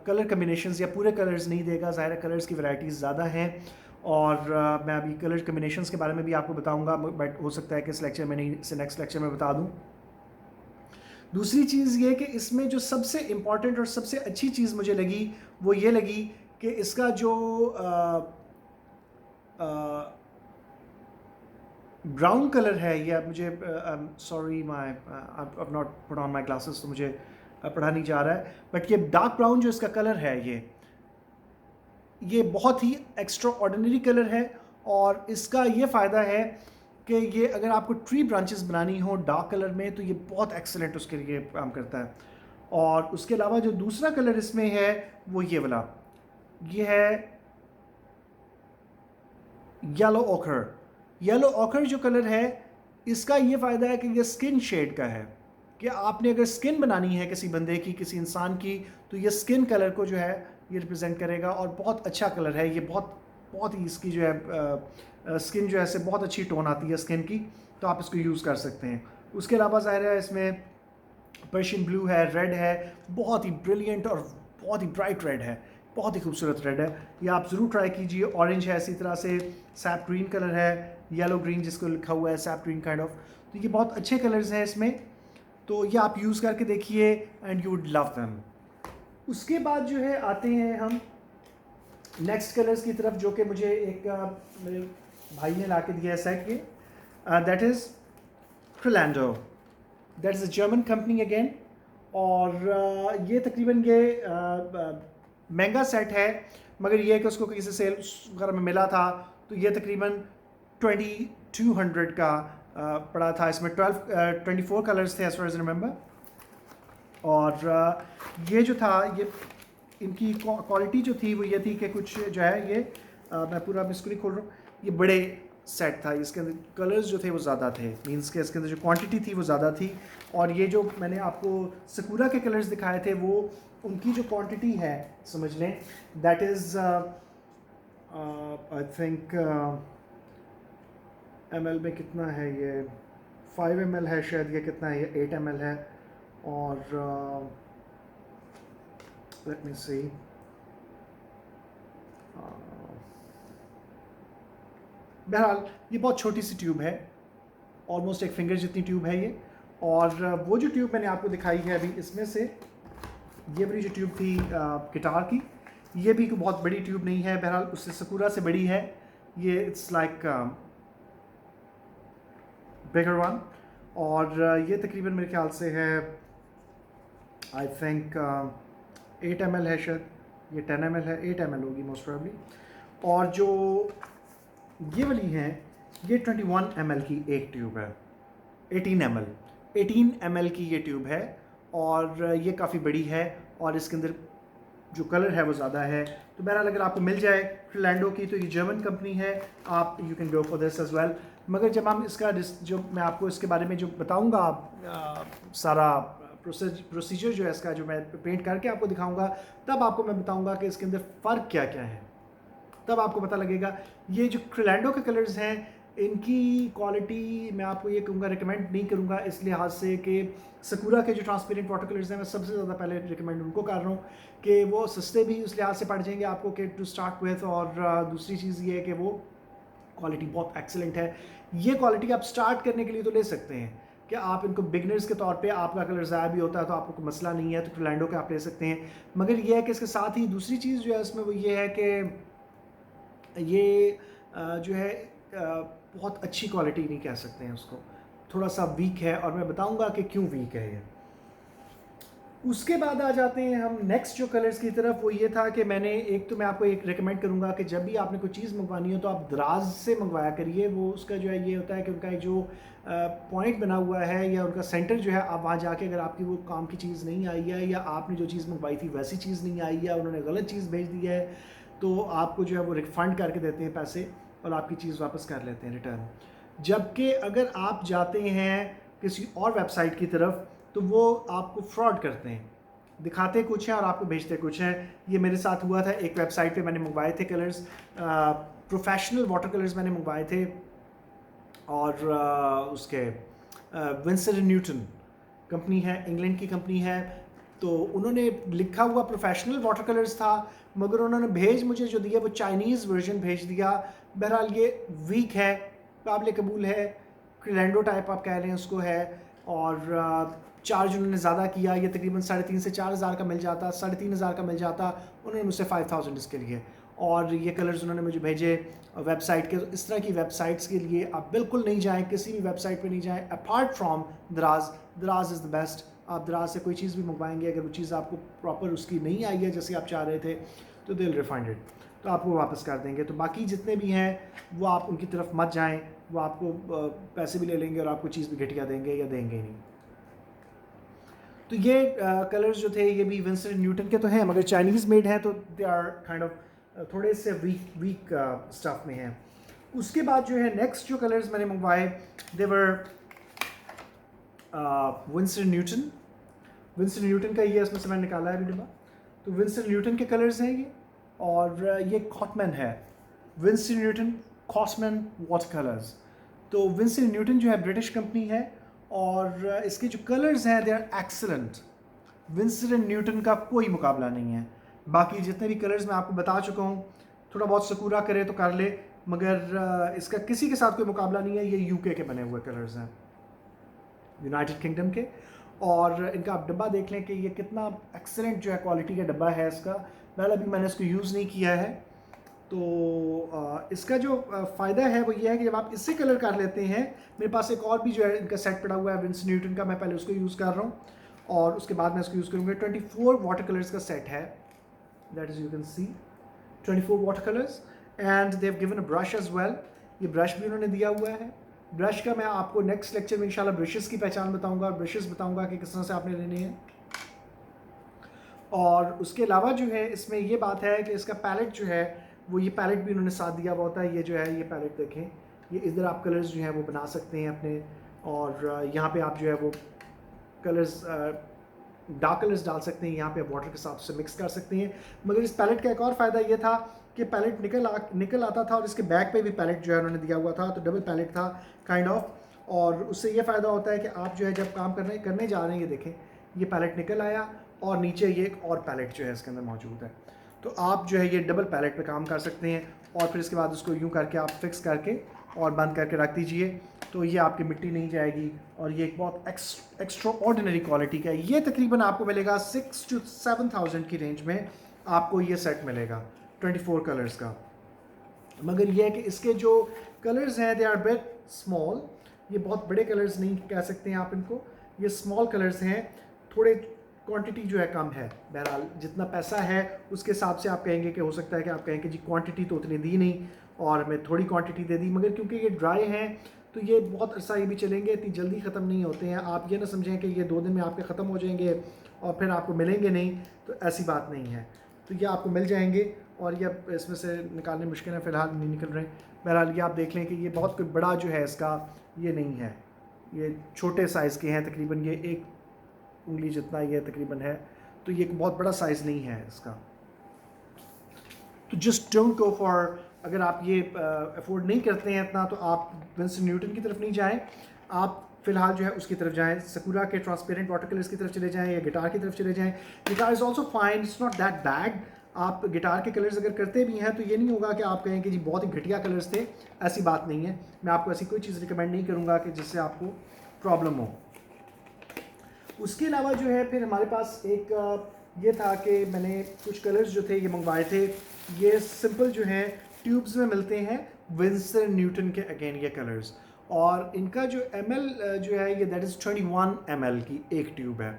कलर कम्बिनेशंस या पूरे कलर्स नहीं देगा। ज़ाहिर कलर्स की वैरायटीज़ ज़्यादा हैं और मैं अभी कलर कम्बिनेशंस के बारे में भी आपको बताऊंगा, बट हो सकता है कि इस लेक्चर में नहीं, इसे नेक्स्ट लेक्चर में बता दूं। दूसरी चीज़ ये कि इसमें जो सबसे इम्पॉर्टेंट और सबसे अच्छी चीज़ मुझे लगी वो ये लगी कि इसका जो ब्राउन कलर है, या मुझे sorry my I not put on my glasses तो मुझे पढ़ा नहीं जा रहा है, बट ये डार्क ब्राउन जो इसका कलर है ये बहुत ही एक्स्ट्रा ऑर्डिनरी कलर है। और इसका ये फ़ायदा है कि ये अगर आपको ट्री ब्रांचेस बनानी हो डार्क कलर में तो ये बहुत एक्सेलेंट उसके लिए काम करता है। और उसके अलावा जो दूसरा कलर इसमें है वो ये वाला, ये है येलो ओकर। येलो ओकर जो कलर है इसका ये फ़ायदा है कि ये स्किन शेड का है, कि आपने अगर स्किन बनानी है किसी बंदे की, किसी इंसान की, तो ये स्किन कलर को जो है ये रिप्रेजेंट करेगा। और बहुत अच्छा कलर है ये, बहुत ही इसकी जो है स्किन जो है से बहुत अच्छी टोन आती है स्किन की, तो आप इसको यूज़ कर सकते हैं। उसके अलावा ज़ाहिर है इसमें पर्शियन ब्लू है, रेड है, बहुत ही ब्रिलियंट और बहुत ही ब्राइट रेड है, बहुत ही खूबसूरत रेड है। ये आप ज़रूर ट्राई कीजिए। ऑरेंज है, इसी तरह से सैप ग्रीन कलर है, येलो ग्रीन जिसको लिखा हुआ है सैप ग्रीन काइंड ऑफ। तो ये बहुत अच्छे कलर्स हैं इसमें, तो ये आप यूज़ करके देखिए and you would love them. उसके बाद जो है आते हैं हम नेक्स्ट कलर्स की तरफ, जो कि मुझे एक मेरे भाई ने ला के दिया है सेट ये, दैट इज़ क्रिलैंडो, that is a German company again. और ये तकरीबन ये महंगा सेट है, मगर ये कि उसको किसी सेल वगैरह में मिला था, तो ये तकरीबन 2200 का पड़ा था। इसमें 24 कलर्स थे एज फार एज रिमेंबर। और ये जो था ये इनकी क्वालिटी जो थी वो ये थी कि कुछ जो है ये मैं पूरा इसको नहीं खोल रहा हूँ, ये बड़े सेट था, इसके अंदर कलर्स जो थे वो ज़्यादा थे, मींस के इसके अंदर जो क्वांटिटी थी वो ज़्यादा थी। और ये जो मैंने आपको सकुरा के कलर्स दिखाए थे वो उनकी जो क्वांटिटी है समझ लें, that is I think ml में कितना है ये, 5 ml है शायद, ये कितना है, ये 8 ml है। और लेट मी सी, बहरहाल ये बहुत छोटी सी ट्यूब है, ऑलमोस्ट एक फिंगर जितनी ट्यूब है ये। और वो जो ट्यूब मैंने आपको दिखाई है अभी, इसमें से ये वाली जो ट्यूब थी गिटार की, ये भी कोई बहुत बड़ी ट्यूब नहीं है, बहरहाल उससे सकुरा से बड़ी है ये, इट्स लाइक बिगर वन। और ये तकरीबन मेरे ख्याल से है आई थिंक 8 ml है शायद, ये 10 ml है, 8 ml होगी मोस्ट प्रोबेबली। और जो ये वाली हैं ये 21 ml की एक ट्यूब है, 18 ml की ये ट्यूब है। और ये काफ़ी बड़ी है और इसके अंदर जो कलर है वो ज़्यादा है। तो बहरहाल अगर आपको मिल जाए क्रिलैंडो की, तो ये जर्मन कंपनी है, आप you can go for this as well. मगर जब हम इसका जो मैं आपको इसके बारे में जो बताऊँगा सारा प्रोसीजर जो है इसका, जो मैं पेंट करके आपको दिखाऊँगा, तब आपको मैं बताऊँगा कि इसके अंदर फ़र्क क्या क्या है, तब आपको पता लगेगा। ये जो क्रिलैंडो के कलर्स हैं, इनकी क्वालिटी मैं आपको ये कहूँगा, रिकमेंड नहीं करूँगा इस लिहाज से कि सकूरा के जो ट्रांसपेरेंट वाटर कलर्स हैं, मैं सबसे ज़्यादा पहले रिकमेंड उनको कर रहा हूँ कि वो सस्ते भी उस लिहाज से पड़ जाएंगे आपको कि टू स्टार्ट विथ, और दूसरी चीज़ ये है कि वो क्वालिटी बहुत एक्सेलेंट है। ये क्वालिटी आप स्टार्ट करने के लिए तो ले सकते हैं कि आप इनको बिगनर्स के तौर पे, आपका कलर ज़ाया भी होता है तो आपको कोई मसला नहीं है, तो क्रिलैंडो के आप ले सकते हैं। मगर ये है कि इसके साथ ही दूसरी चीज़ जो है इसमें वो ये है कि ये जो है बहुत अच्छी क्वालिटी नहीं कह सकते हैं उसको, थोड़ा सा वीक है, और मैं बताऊंगा कि क्यों वीक है ये। उसके बाद आ जाते हैं हम नेक्स्ट जो कलर्स की तरफ। वो ये था कि मैंने एक, तो मैं आपको एक रेकमेंड करूंगा कि जब भी आपने कोई चीज़ मंगवानी हो तो आप दराज से मंगवाया करिए। वो उसका जो है ये होता है कि उनका एक जो पॉइंट बना हुआ है, या उनका सेंटर जो है, आप वहाँ जाके अगर आपकी वो काम की चीज़ नहीं आई है, या आपने जो चीज़ मंगवाई थी वैसी चीज़ नहीं आई है, उन्होंने गलत चीज़ भेज दी है, तो आपको जो है वो रिफंड करके देते हैं पैसे, और आपकी चीज़ वापस कर लेते हैं रिटर्न। जबकि अगर आप जाते हैं किसी और वेबसाइट की तरफ, तो वो आपको फ्रॉड करते हैं, दिखाते कुछ हैं और आपको भेजते कुछ हैं। ये मेरे साथ हुआ था। एक वेबसाइट पे मैंने मंगवाए थे कलर्स, प्रोफेशनल वाटर कलर्स मैंने मंगवाए थे, और उसके विंसर न्यूटन कंपनी है, इंग्लैंड की कंपनी है। तो उन्होंने लिखा हुआ प्रोफेशनल वाटर कलर्स था, मगर उन्होंने भेज मुझे जो दिया वो चाइनीज़ वर्जन भेज दिया। बहरहाल ये वीक है, काबिल कबूल है, क्रिलैंडो टाइप आप कह रहे हैं उसको है, और चार्ज उन्होंने ज़्यादा किया। ये तकरीबन 3,500 से 4,000 का मिल जाता, 3,500 का मिल जाता, उन्होंने मुझसे 5,000 इसके लिए। और ये कलर्स उन्होंने मुझे भेजे वेबसाइट के। तो इस तरह की वेबसाइट्स के लिए आप बिल्कुल नहीं जाएं, किसी भी वेबसाइट पे नहीं जाएं अपार्ट फ्रॉम दराज। दराज इज़ द बेस्ट। आप दराज से कोई चीज़ भी मंगवाएंगे, अगर वो चीज़ आपको प्रॉपर उसकी नहीं आई है जैसे आप चाह रहे थे, तो दे विल रिफंड इट, तो आपको वापस कर देंगे। तो बाकी जितने भी हैं वो आप उनकी तरफ मत जाएं, वो आपको पैसे भी ले लेंगे और आपको चीज़ भी घटिया देंगे या देंगे नहीं। तो ये कलर्स जो थे ये भी विंसर न्यूटन के तो हैं, मगर चाइनीज़ मेड हैं, तो दे आर काइंड ऑफ थोड़े से वीक स्टफ में हैं। उसके बाद जो है नेक्स्ट जो कलर्स मैंने मंगवाए, देवर विंसर न्यूटन। विंसर न्यूटन का ये इसमें से मैंने निकाला है अभी डब्बा। तो विंसर न्यूटन के कलर्स हैं ये, और ये कॉटमैन है, विंसर न्यूटन कॉटमैन वाटर कलर्स। तो विंसर न्यूटन जो है ब्रिटिश कंपनी है, और इसके जो कलर्स हैं they are excellent. Winsor Newton का कोई मुकाबला नहीं है। बाकी जितने भी कलर्स मैं आपको बता चुका हूँ, थोड़ा बहुत सकूरा करे तो कर ले, मगर इसका किसी के साथ कोई मुकाबला नहीं है। ये यूके के बने हुए कलर्स हैं, यूनाइटेड किंगडम के। और इनका आप डब्बा देख लें कि ये कितना एक्सेलेंट जो है क्वालिटी का डब्बा है इसका। पहले अभी मैंने इसको यूज़ नहीं किया है, तो इसका जो फ़ायदा है वो ये है कि जब आप इससे कलर कर लेते हैं, मेरे पास एक और भी जो है इनका सेट पड़ा हुआ है विंसर न्यूटन का, मैं पहले उसको यूज़ कर रहा हूँ और उसके बाद मैं इसको यूज़ करूँगा। 24 वाटर कलर्स का सेट है, that is you can see 24 water colours, and they have given a brush as well. ये ब्रश भी उन्होंने दिया हुआ है। ब्रश का मैं आपको नेक्स्ट लेक्चर में इंशाल्लाह ब्रशेस की पहचान बताऊंगा, ब्रशेस बताऊंगा कि किस तरह से आपने लेने हैं। और उसके अलावा जो है इसमें ये बात है कि इसका पैलेट जो है वो, ये पैलेट भी उन्होंने साथ दिया हुआ होता है। ये जो है ये पैलेट देखें, ये इधर आप कलर्स जो हैं वो बना सकते हैं अपने, और यहाँ पे आप जो है वो कलर्स डार्क कलर्स डाल सकते हैं, यहाँ पे वाटर के साथ से मिक्स कर सकते हैं। मगर इस पैलेट का एक और फ़ायदा ये था कि पैलेट निकल आता था, और इसके बैक पे भी पैलेट जो है उन्होंने दिया हुआ था, तो डबल पैलेट था काइंड ऑफ। और उससे ये फ़ायदा होता है कि आप जो है जब काम करने जा रहे हैं, ये देखें ये पैलेट निकल आया, और नीचे ये एक और पैलेट जो है इसके अंदर मौजूद है। तो आप जो है ये डबल पैलेट पे काम कर सकते हैं, और फिर इसके बाद उसको यूँ करके आप फिक्स करके और बंद करके रख दीजिए, तो ये आपकी मिट्टी नहीं जाएगी। और ये एक बहुत एक्स्ट्रा ऑर्डिनरी क्वालिटी का है। ये तकरीबन आपको मिलेगा 6,000 to 7,000 की रेंज में आपको ये सेट मिलेगा 24 कलर्स का। मगर ये है कि इसके जो कलर्स हैं दे आर बिट स्मॉल। ये बहुत बड़े कलर्स नहीं कह सकते हैं आप इनको, ये स्मॉल कलर्स हैं, थोड़े क्वांटिटी जो है कम है। बहरहाल जितना पैसा है उसके हिसाब से आप कहेंगे कि हो सकता है कि आप कहें कि जी क्वांटिटी तो उतनी दी नहीं और मैं थोड़ी क्वांटिटी दे दी, मगर क्योंकि ये ड्राई हैं तो ये बहुत अरसा ये भी चलेंगे, इतनी जल्दी ख़त्म नहीं होते हैं। आप ये ना समझें कि ये 2 दिन में आपके ख़त्म हो जाएंगे और फिर आपको मिलेंगे नहीं, तो ऐसी बात नहीं है। तो ये आपको मिल जाएंगे और ये इसमें से निकालने मुश्किल है, फ़िलहाल नहीं निकल रहे। बहरहाल ये आप देख लें कि ये बहुत कोई बड़ा जो है इसका ये नहीं है, ये छोटे साइज़ के हैं, तकरीबन ये एक उंगली जितना ये तकरीबन है, तो ये एक बहुत बड़ा साइज़ नहीं है इसका। तो जस्ट डोंट गो फॉर, अगर आप ये अफोर्ड नहीं करते हैं इतना, तो आप विंस्टन न्यूटन की तरफ नहीं जाएं, आप फ़िलहाल जो है उसकी तरफ जाएं, सकूरा के ट्रांसपेरेंट वाटर कलर्स की तरफ चले जाएं या गिटार की तरफ चले जाएं। Guitar is also fine, it's not that bad. आप गिटार के कलर्स अगर करते भी हैं तो ये नहीं होगा कि आप कहें कि जी बहुत ही घटिया कलर्स थे, ऐसी बात नहीं है। मैं आपको ऐसी कोई चीज़ रिकमेंड नहीं करूँगा कि जिससे आपको प्रॉब्लम हो। उसके अलावा जो है फिर हमारे पास एक ये था कि मैंने कुछ कलर्स जो थे ये मंगवाए थे, ये सिंपल जो है ट्यूब्स में मिलते हैं विंस्टन न्यूटन के अगेन ये कलर्स, और इनका जो ml जो है ये दैट इज़ 21 ml की एक ट्यूब है।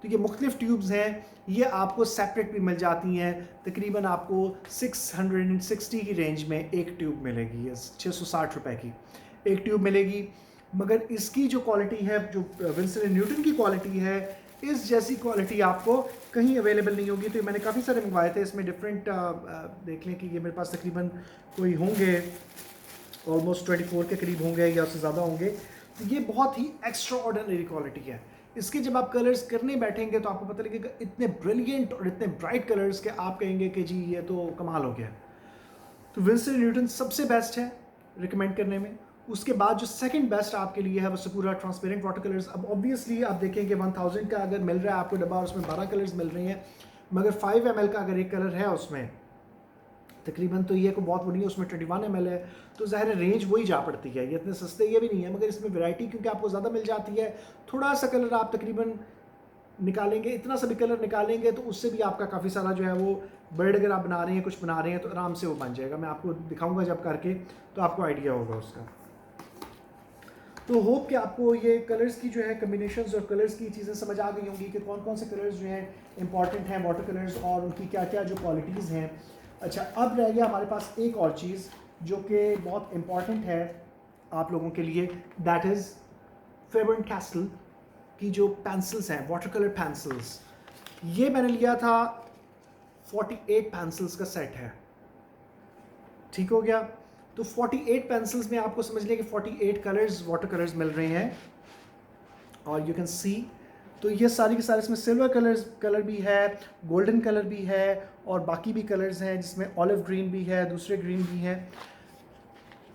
तो ये मुख्तलिफ ट्यूब्स हैं, ये आपको सेपरेट भी मिल जाती हैं, तकरीबन आपको 660 की रेंज में एक ट्यूब मिलेगी, ये 660 रुपए की एक ट्यूब मिलेगी। मगर इसकी जो क्वालिटी है, जो विंस्टन न्यूटन की क्वालिटी है, इस जैसी क्वालिटी आपको कहीं अवेलेबल नहीं होगी। तो मैंने काफ़ी सारे मंगवाए थे, इसमें डिफरेंट देख लें कि ये मेरे पास तकरीबन कोई होंगे ऑलमोस्ट 24 के करीब होंगे या उससे ज़्यादा होंगे। तो ये बहुत ही एक्स्ट्रा ऑर्डिनरी क्वालिटी है। इसके जब आप कलर्स करने बैठेंगे तो आपको पता लगेगा इतने ब्रिलियंट और इतने ब्राइट कलर्स के आप कहेंगे कि जी ये तो कमाल हो गया। तो विंस्टन न्यूटन सबसे बेस्ट है रिकमेंड करने में। उसके बाद जो सेकंड बेस्ट आपके लिए है वो सकूरा ट्रांसपेरेंट वाटर कलर्स। अब ऑब्वियसली आप देखेंगे 1000 का अगर मिल रहा है आपको डब्बा और उसमें 12 कलर्स मिल रहे हैं, मगर 5 ml का अगर एक कलर है उसमें तकरीबन, तो ये को बहुत बड़ी है, उसमें 21 ml है, तो ज़ाहिर रेंज वही जा पड़ती है। ये इतने सस्ते ये भी नहीं है, मगर इसमें वैरायटी क्योंकि आपको ज़्यादा मिल जाती है। थोड़ा सा कलर आप तकरीबन निकालेंगे, इतना सा भी कलर निकालेंगे तो उससे भी आपका काफ़ी सारा जो है वो बर्ड अगर आप बना रहे हैं, कुछ बना रहे हैं, तो आराम से वो बन जाएगा। मैं आपको दिखाऊंगा जब करके, तो आपको आइडिया होगा उसका। तो होप कि आपको ये कलर्स की जो है कम्बिनेशंस और कलर्स की चीज़ें समझ आ गई होंगी कि कौन कौन से कलर्स जो हैं इंपॉर्टेंट हैं वाटर कलर्स, और उनकी क्या क्या जो क्वालिटीज़ हैं। अच्छा, अब रह गया हमारे पास एक और चीज़ जो कि बहुत इम्पॉर्टेंट है आप लोगों के लिए, दैट इज़ फेबर-कैस्टल की जो पेंसिल्स हैं, वाटर कलर पेंसिल्स। ये मैंने लिया था 48 पेंसिल्स का सेट है, ठीक हो गया। तो 48 पेंसिल्स में आपको समझ लिया कि 48 कलर्स वाटर कलर्स मिल रहे हैं, और यू कैन सी तो ये सारी के सारे इसमें सिल्वर कलर भी है, गोल्डन कलर भी है, और बाकी भी कलर्स हैं जिसमें ऑलिव ग्रीन भी है, दूसरे ग्रीन भी हैं।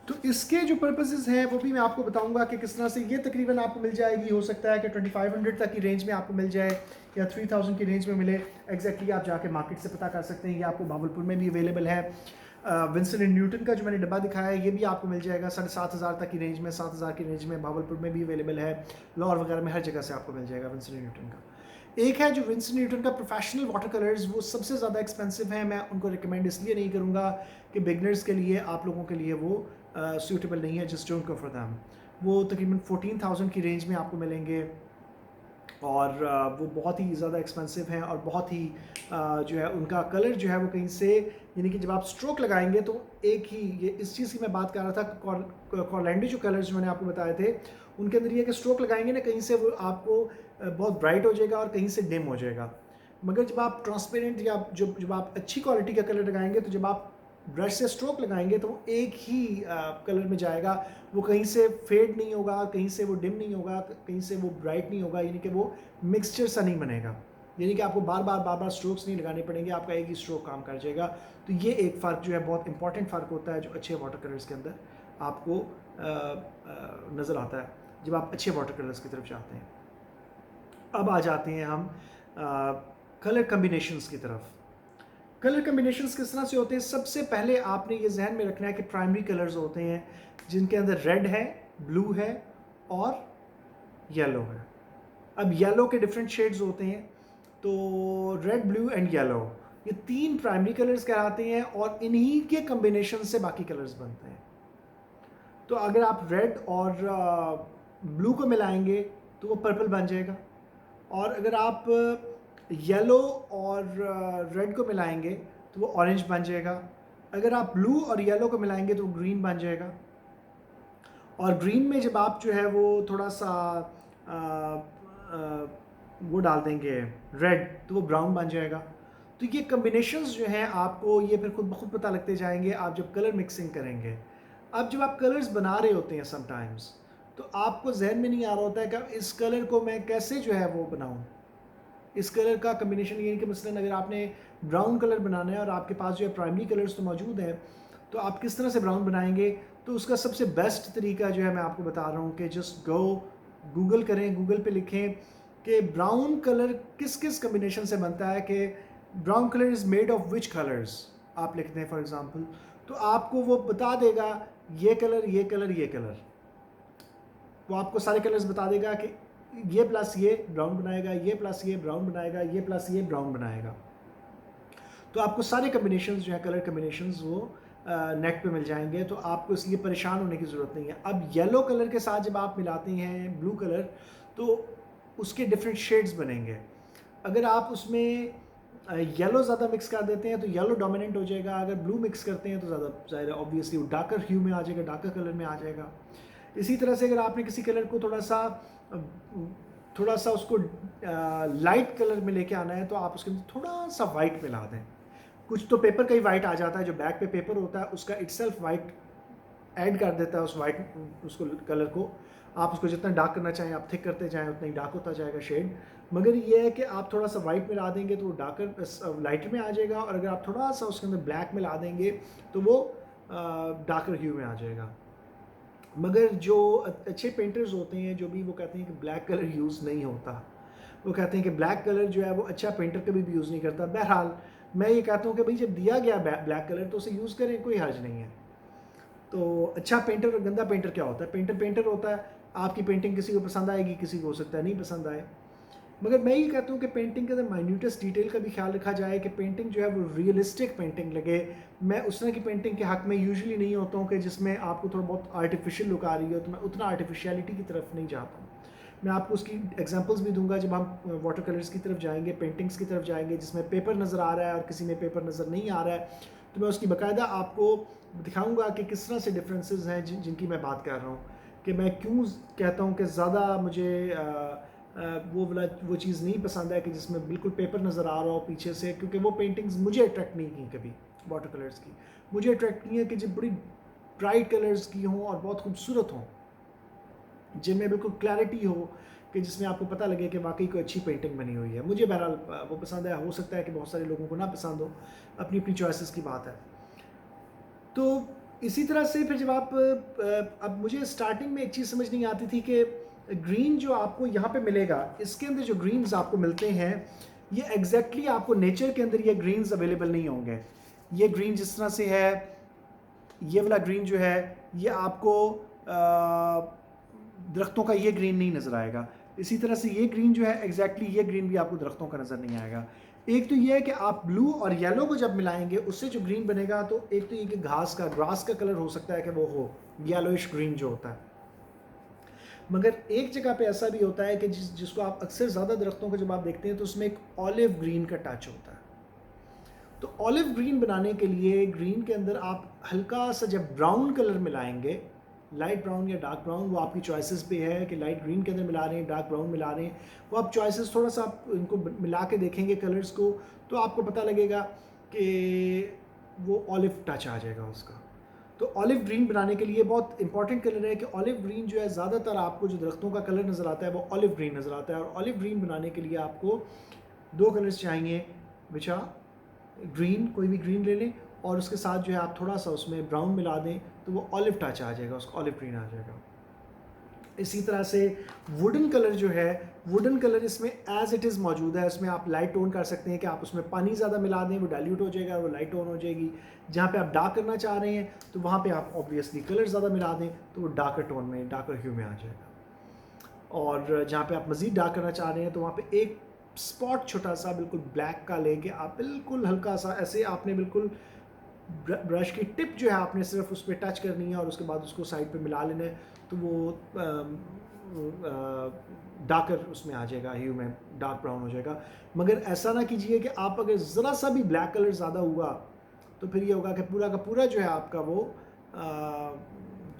तो इसके जो पर्पसेस हैं वो भी मैं आपको बताऊंगा कि किस तरह से ये तकरीबन आपको मिल जाएगी। हो सकता है कि 2500 तक की रेंज में आपको मिल जाए या 3000 की रेंज में मिले। एग्जैक्टली आप जाके मार्केट से पता कर सकते हैं। ये आपको भावलपुर में भी अवेलेबल है। विंस्टन एंड न्यूटन का जो मैंने डब्बा दिखाया है ये भी आपको मिल जाएगा 7500 तक की रेंज में, 7000 की रेंज में भावलपुर में भी अवेलेबल है, लाहौर वगैरह में हर जगह से आपको मिल जाएगा विंस्टन एंड न्यूटन का। एक है जो विंस्टन न्यूटन का प्रोफेशनल वाटर कलर्स, वो सबसे ज़्यादा एक्सपेंसिव है। मैं उनको रिकमेंड इसलिए नहीं करूँगा कि बिगनर्स के लिए, आप लोगों के लिए वो सूटेबल नहीं है, just don't go for them. वो तकरीबन 14000 की रेंज में आपको मिलेंगे, और वो बहुत ही ज़्यादा एक्सपेंसिव हैं, और बहुत ही जो है उनका कलर जो है वो कहीं से, यानी कि जब आप स्ट्रोक लगाएंगे तो एक ही, ये इस चीज़ की मैं बात कर रहा था, कॉर्लैंडी जो कलर्स जो मैंने आपको बताए थे उनके अंदर ये कि स्ट्रोक लगाएंगे ना, कहीं से वो आपको बहुत ब्राइट हो जाएगा और कहीं से डिम हो जाएगा। मगर जब आप ट्रांसपेरेंट या जब आप अच्छी क्वालिटी का कलर लगाएंगे, तो जब आप ब्रश से स्ट्रोक लगाएंगे तो वो एक ही कलर में जाएगा, वो कहीं से फेड नहीं होगा, कहीं से वो डिम नहीं होगा, कहीं से वो ब्राइट नहीं होगा, यानी कि वो मिक्सचर सा नहीं बनेगा। यानी कि आपको बार बार स्ट्रोक्स नहीं लगाने पड़ेंगे, आपका एक ही स्ट्रोक काम कर जाएगा। तो ये एक फ़र्क जो है, बहुत इंपॉर्टेंट फ़र्क होता है जो अच्छे वाटर कलर्स के अंदर आपको नज़र आता है जब आप अच्छे वाटर कलर्स की तरफ जाते हैं। अब आ जाते हैं हम कलर कम्बिनेशंस की तरफ। कलर कम्बिनेशंस किस तरह से होते हैं? सबसे पहले आपने ये जहन में रखना है कि प्राइमरी कलर्स होते हैं जिनके अंदर रेड है, ब्लू है और येलो है। अब येलो के डिफरेंट शेड्स होते हैं, तो रेड, ब्लू एंड येलो, ये 3 प्राइमरी कलर्स कहलाते हैं, और इन्हीं के कम्बिनेशन से बाकी कलर्स बनते हैं। तो अगर आप रेड और ब्लू को मिलाएंगे तो वो पर्पल बन जाएगा, और अगर आप येलो और रेड को मिलाएंगे तो वो ऑरेंज बन जाएगा। अगर आप ब्लू और येलो को मिलाएंगे तो ग्रीन बन जाएगा, और ग्रीन में जब आप जो है वो थोड़ा सा वो डाल देंगे रेड, तो वो ब्राउन बन जाएगा। तो ये कम्बिनेशंस जो हैं आपको ये फिर खुद ब खुद पता लगते जाएँगे आप जब कलर मिक्सिंग करेंगे। अब जब आप कलर्स बना रहे होते हैं समटाइम्स, तो आपको ज़हन में नहीं आ रहा होता है कि अब इस कलर को मैं कैसे जो है वो बनाऊँ। इस कलर का कॉम्बिनेशन ये है कि मसलन अगर आपने ब्राउन कलर बनाना है और आपके पास जो है प्राइमरी कलर्स तो मौजूद हैं, तो आप किस तरह से ब्राउन बनाएंगे? तो उसका सबसे बेस्ट तरीका जो है मैं आपको बता रहा हूँ कि जस्ट गो गूगल करें, गूगल पे लिखें कि ब्राउन कलर किस किस कॉम्बिनेशन से बनता है, कि brown colour is made of which colours आप लिखते हैं फॉर एग्जांपल, तो आपको वो बता देगा ये कलर, ये कलर, ये कलर। वो आपको सारे कलर्स बता देगा कि ये प्लस ये ब्राउन बनाएगा, ये प्लस ये ब्राउन बनाएगा, ये प्लस ये ब्राउन बनाएगा। तो आपको सारे कम्बिनेशंस जो है कलर कम्बिनेशंस वो नेट पे मिल जाएंगे, तो आपको इसलिए परेशान होने की ज़रूरत नहीं है। अब येलो कलर के साथ जब आप मिलाते हैं ब्लू कलर, तो उसके डिफरेंट शेड्स बनेंगे। अगर आप उसमें येलो ज़्यादा मिक्स कर देते हैं तो येलो डोमिनेंट हो जाएगा, अगर ब्लू मिक्स करते हैं तो ज़्यादा ज़ाहिर ऑब्वियसली वो डार्कर ह्यू में आ जाएगा, डार्कर कलर में आ जाएगा। इसी तरह से अगर आपने किसी कलर को थोड़ा सा उसको लाइट कलर में लेके आना है, तो आप उसके अंदर थोड़ा सा वाइट मिला दें। कुछ तो पेपर का ही वाइट आ जाता है, जो बैक पे पेपर होता है उसका इटसेल्फ वाइट ऐड कर देता है उस वाइट उसको कलर को। आप उसको जितना डार्क करना चाहें आप थिक करते जाएं उतना ही डार्क होता जाएगा शेड। मगर ये है कि आप थोड़ा सा वाइट मिला देंगे तो वो डार्कर लाइटर में आ जाएगा, और अगर आप थोड़ा सा उसके अंदर ब्लैक मिला देंगे तो वो डार्कर ह्यू में आ जाएगा। मगर जो अच्छे पेंटर्स होते हैं जो भी, वो कहते हैं कि ब्लैक कलर यूज़ नहीं होता। वो कहते हैं कि ब्लैक कलर जो है वो अच्छा पेंटर कभी भी यूज़ नहीं करता। बहरहाल मैं ये कहता हूँ कि भाई जब दिया गया ब्लैक कलर तो उसे यूज़ करें, कोई हर्ज नहीं है। तो अच्छा पेंटर और गंदा पेंटर क्या होता है? पेंटर पेंटर होता है, आपकी पेंटिंग किसी को पसंद आएगी, किसी को हो सकता है नहीं पसंद आए। मगर मैं ये कहता हूँ कि पेंटिंग के अंदर माइन्यूटेस्ट डिटेल का भी ख्याल रखा जाए कि पेंटिंग जो है वो रियलिस्टिक पेंटिंग लगे। मैं उस तरह की पेंटिंग के हक में यूजुअली नहीं होता हूँ कि जिसमें आपको थोड़ा बहुत आर्टिफिशियल लुक आ रही हो, तो मैं उतना आर्टिफिशियलिटी की तरफ नहीं जाता हूँ। मैं आपको उसकी एग्जांपल्स भी दूंगा जब हम वाटर कलर्स की तरफ जाएंगे, पेंटिंग्स की तरफ जाएंगे जिसमें पेपर नज़र आ रहा है और किसी में पेपर नज़र नहीं आ रहा है, तो मैं उसकी बाकायदा आपको दिखाऊंगा कि किस तरह से डिफरेंसेस हैं जिनकी मैं बात कर रहा हूँ, कि मैं क्यों कहता हूँ कि ज़्यादा मुझे वो चीज़ नहीं पसंद है कि जिसमें बिल्कुल पेपर नज़र आ रहा हो पीछे से, क्योंकि वो पेंटिंग्स मुझे अट्रैक्ट नहीं की कभी। वाटर कलर्स की मुझे अट्रैक्ट की है कि जब बड़ी ब्राइट कलर्स की हों और बहुत खूबसूरत हों, जिनमें बिल्कुल क्लैरिटी हो, कि जिसमें आपको पता लगे कि वाकई कोई अच्छी पेंटिंग बनी हुई है। मुझे बहरहाल वो पसंद है, हो सकता है कि बहुत सारे लोगों को ना पसंद हो, अपनी अपनी चॉइसेस की बात है। तो इसी तरह से फिर जब आप अब मुझे स्टार्टिंग में एक चीज़ समझ नहीं आती थी कि ग्रीन जो आपको यहाँ पे मिलेगा, इसके अंदर जो ग्रीन्स आपको मिलते हैं ये एग्जैक्टली आपको नेचर के अंदर ये ग्रीन्स अवेलेबल नहीं होंगे। ये ग्रीन जिस तरह से है, ये वाला ग्रीन जो है ये आपको दरख्तों का ये ग्रीन नहीं नज़र आएगा। इसी तरह से ये ग्रीन जो है एग्जैक्टली ये ग्रीन भी आपको दरख्तों का नज़र नहीं आएगा। एक तो ये है कि आप ब्लू और येलो को जब मिलाएंगे उससे जो ग्रीन बनेगा, तो एक तो ये कि ग्रास का कलर हो सकता है कि वो हो येलोइश ग्रीन जो होता है। मगर एक जगह पे ऐसा भी होता है कि जिसको आप अक्सर ज़्यादा दरख्तों को जब आप देखते हैं तो उसमें एक ऑलिव ग्रीन का टच होता है। तो ऑलिव ग्रीन बनाने के लिए ग्रीन के अंदर आप हल्का सा जब ब्राउन कलर मिलाएंगे, लाइट ब्राउन या डार्क ब्राउन, वो आपकी चॉइसेस पे है कि लाइट ग्रीन के अंदर मिला रहे हैं, डार्क ब्राउन मिला रहे हैं, वो आप चॉइसेस थोड़ा सा आप इनको मिला के देखेंगे कलर्स को, तो आपको पता लगेगा कि वो ऑलिव टच आ जाएगा उसका। तो ऑलिव ग्रीन बनाने के लिए बहुत इंपॉर्टेंट कलर है कि ऑलिव ग्रीन जो है ज़्यादातर आपको जो दरख्तों का कलर नज़र आता है वो ऑलिव ग्रीन नज़र आता है। और ऑलिव ग्रीन बनाने के लिए आपको दो कलर्स चाहिए, बिचा ग्रीन, कोई भी ग्रीन ले लें, और उसके साथ जो है आप थोड़ा सा उसमें ब्राउन मिला दें तो वो ऑलिव टच आ जाएगा, उसको ऑलिव ग्रीन आ जाएगा। इसी तरह से वुडन कलर जो है, वुडन कलर इसमें एज इट इज़ मौजूद है। उसमें आप लाइट टोन कर सकते हैं कि आप उसमें पानी ज़्यादा मिला दें, वो डाइल्यूट हो जाएगा, वो लाइट टोन हो जाएगी। जहाँ पे आप डार्क करना चाह रहे हैं तो वहाँ पे आप ऑब्वियसली कलर ज़्यादा मिला दें तो वो डार्कर टोन में, डार्कर ह्यू में आ जाएगा। और जहाँ पे आप मज़ीद डार्क करना चाह रहे हैं तो वहाँ पे एक स्पॉट छोटा सा बिल्कुल ब्लैक का लेके आप बिल्कुल हल्का सा ऐसे आपने बिल्कुल ब्रश की टिप जो है आपने सिर्फ उस पर टच करनी है और उसके बाद उसको साइड पे मिला लेना है, तो वो डार्कर उसमें आ जाएगा, ह्यू में डार्क ब्राउन हो जाएगा। मगर ऐसा ना कीजिए कि आप अगर ज़रा सा भी ब्लैक कलर ज़्यादा हुआ तो फिर ये होगा कि पूरा का पूरा जो है आपका वो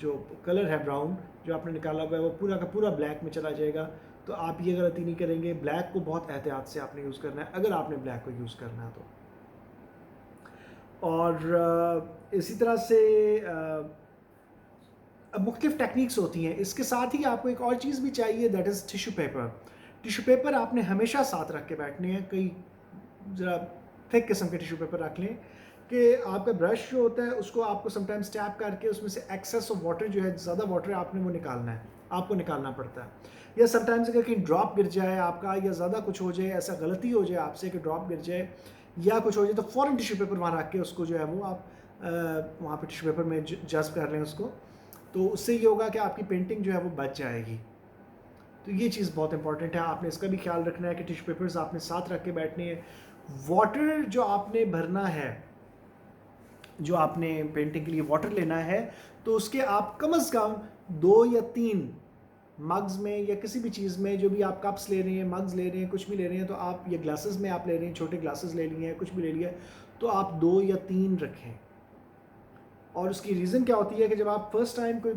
जो कलर है ब्राउन जो आपने निकाला हुआ है वो पूरा का पूरा ब्लैक में चला जाएगा। तो आप ये गलती नहीं करेंगे, ब्लैक को बहुत एहतियात से आपने यूज़ करना है अगर आपने ब्लैक को यूज़ करना है तो। और इसी तरह से अब मुख्तलिफ टेक्निक्स होती हैं। इसके साथ ही आपको एक और चीज़ भी चाहिए, that is tissue paper. Tissue paper आपने हमेशा साथ रख के बैठने हैं, कई ज़रा थिक किस्म के टिश्यू पेपर रख लें कि आपका ब्रश जो होता है उसको आपको समटाइम्स टैप करके उसमें से एक्सेस ऑफ वाटर जो है, ज़्यादा वाटर आपने वो निकालना है, आपको निकालना पड़ता है। या समटाइम्स अगर कहीं ड्रॉप गिर जाए आपका, या ज़्यादा कुछ हो जाए, ऐसा गलती हो जाए आपसे कि ड्रॉप गिर जाए या कुछ हो जाए, तो फ़ौरन टिश्यू पेपर वहाँ रख के उसको जो है वो आप वहाँ पे टिश्यू पेपर में जज़्ब कर लें उसको, तो उससे ये होगा कि आपकी पेंटिंग जो है वो बच जाएगी। तो ये चीज़ बहुत इंपॉर्टेंट है, आपने इसका भी ख्याल रखना है कि टिश्यू पेपर्स आपने साथ रख के बैठने हैं। वाटर जो आपने भरना है, जो आपने पेंटिंग के लिए वाटर लेना है, तो उसके आप कम से कम 2 या 3 मग्स में या किसी भी चीज़ में, जो भी आप कप्स ले रहे हैं, मग्स ले रहे हैं, कुछ भी ले रहे हैं, तो आप ये ग्लासेस में आप ले रहे हैं, छोटे ग्लासेस ले लिए हैं, कुछ भी ले लिया, तो आप 2 या 3 रखें। और उसकी रीज़न क्या होती है कि जब आप फर्स्ट टाइम कोई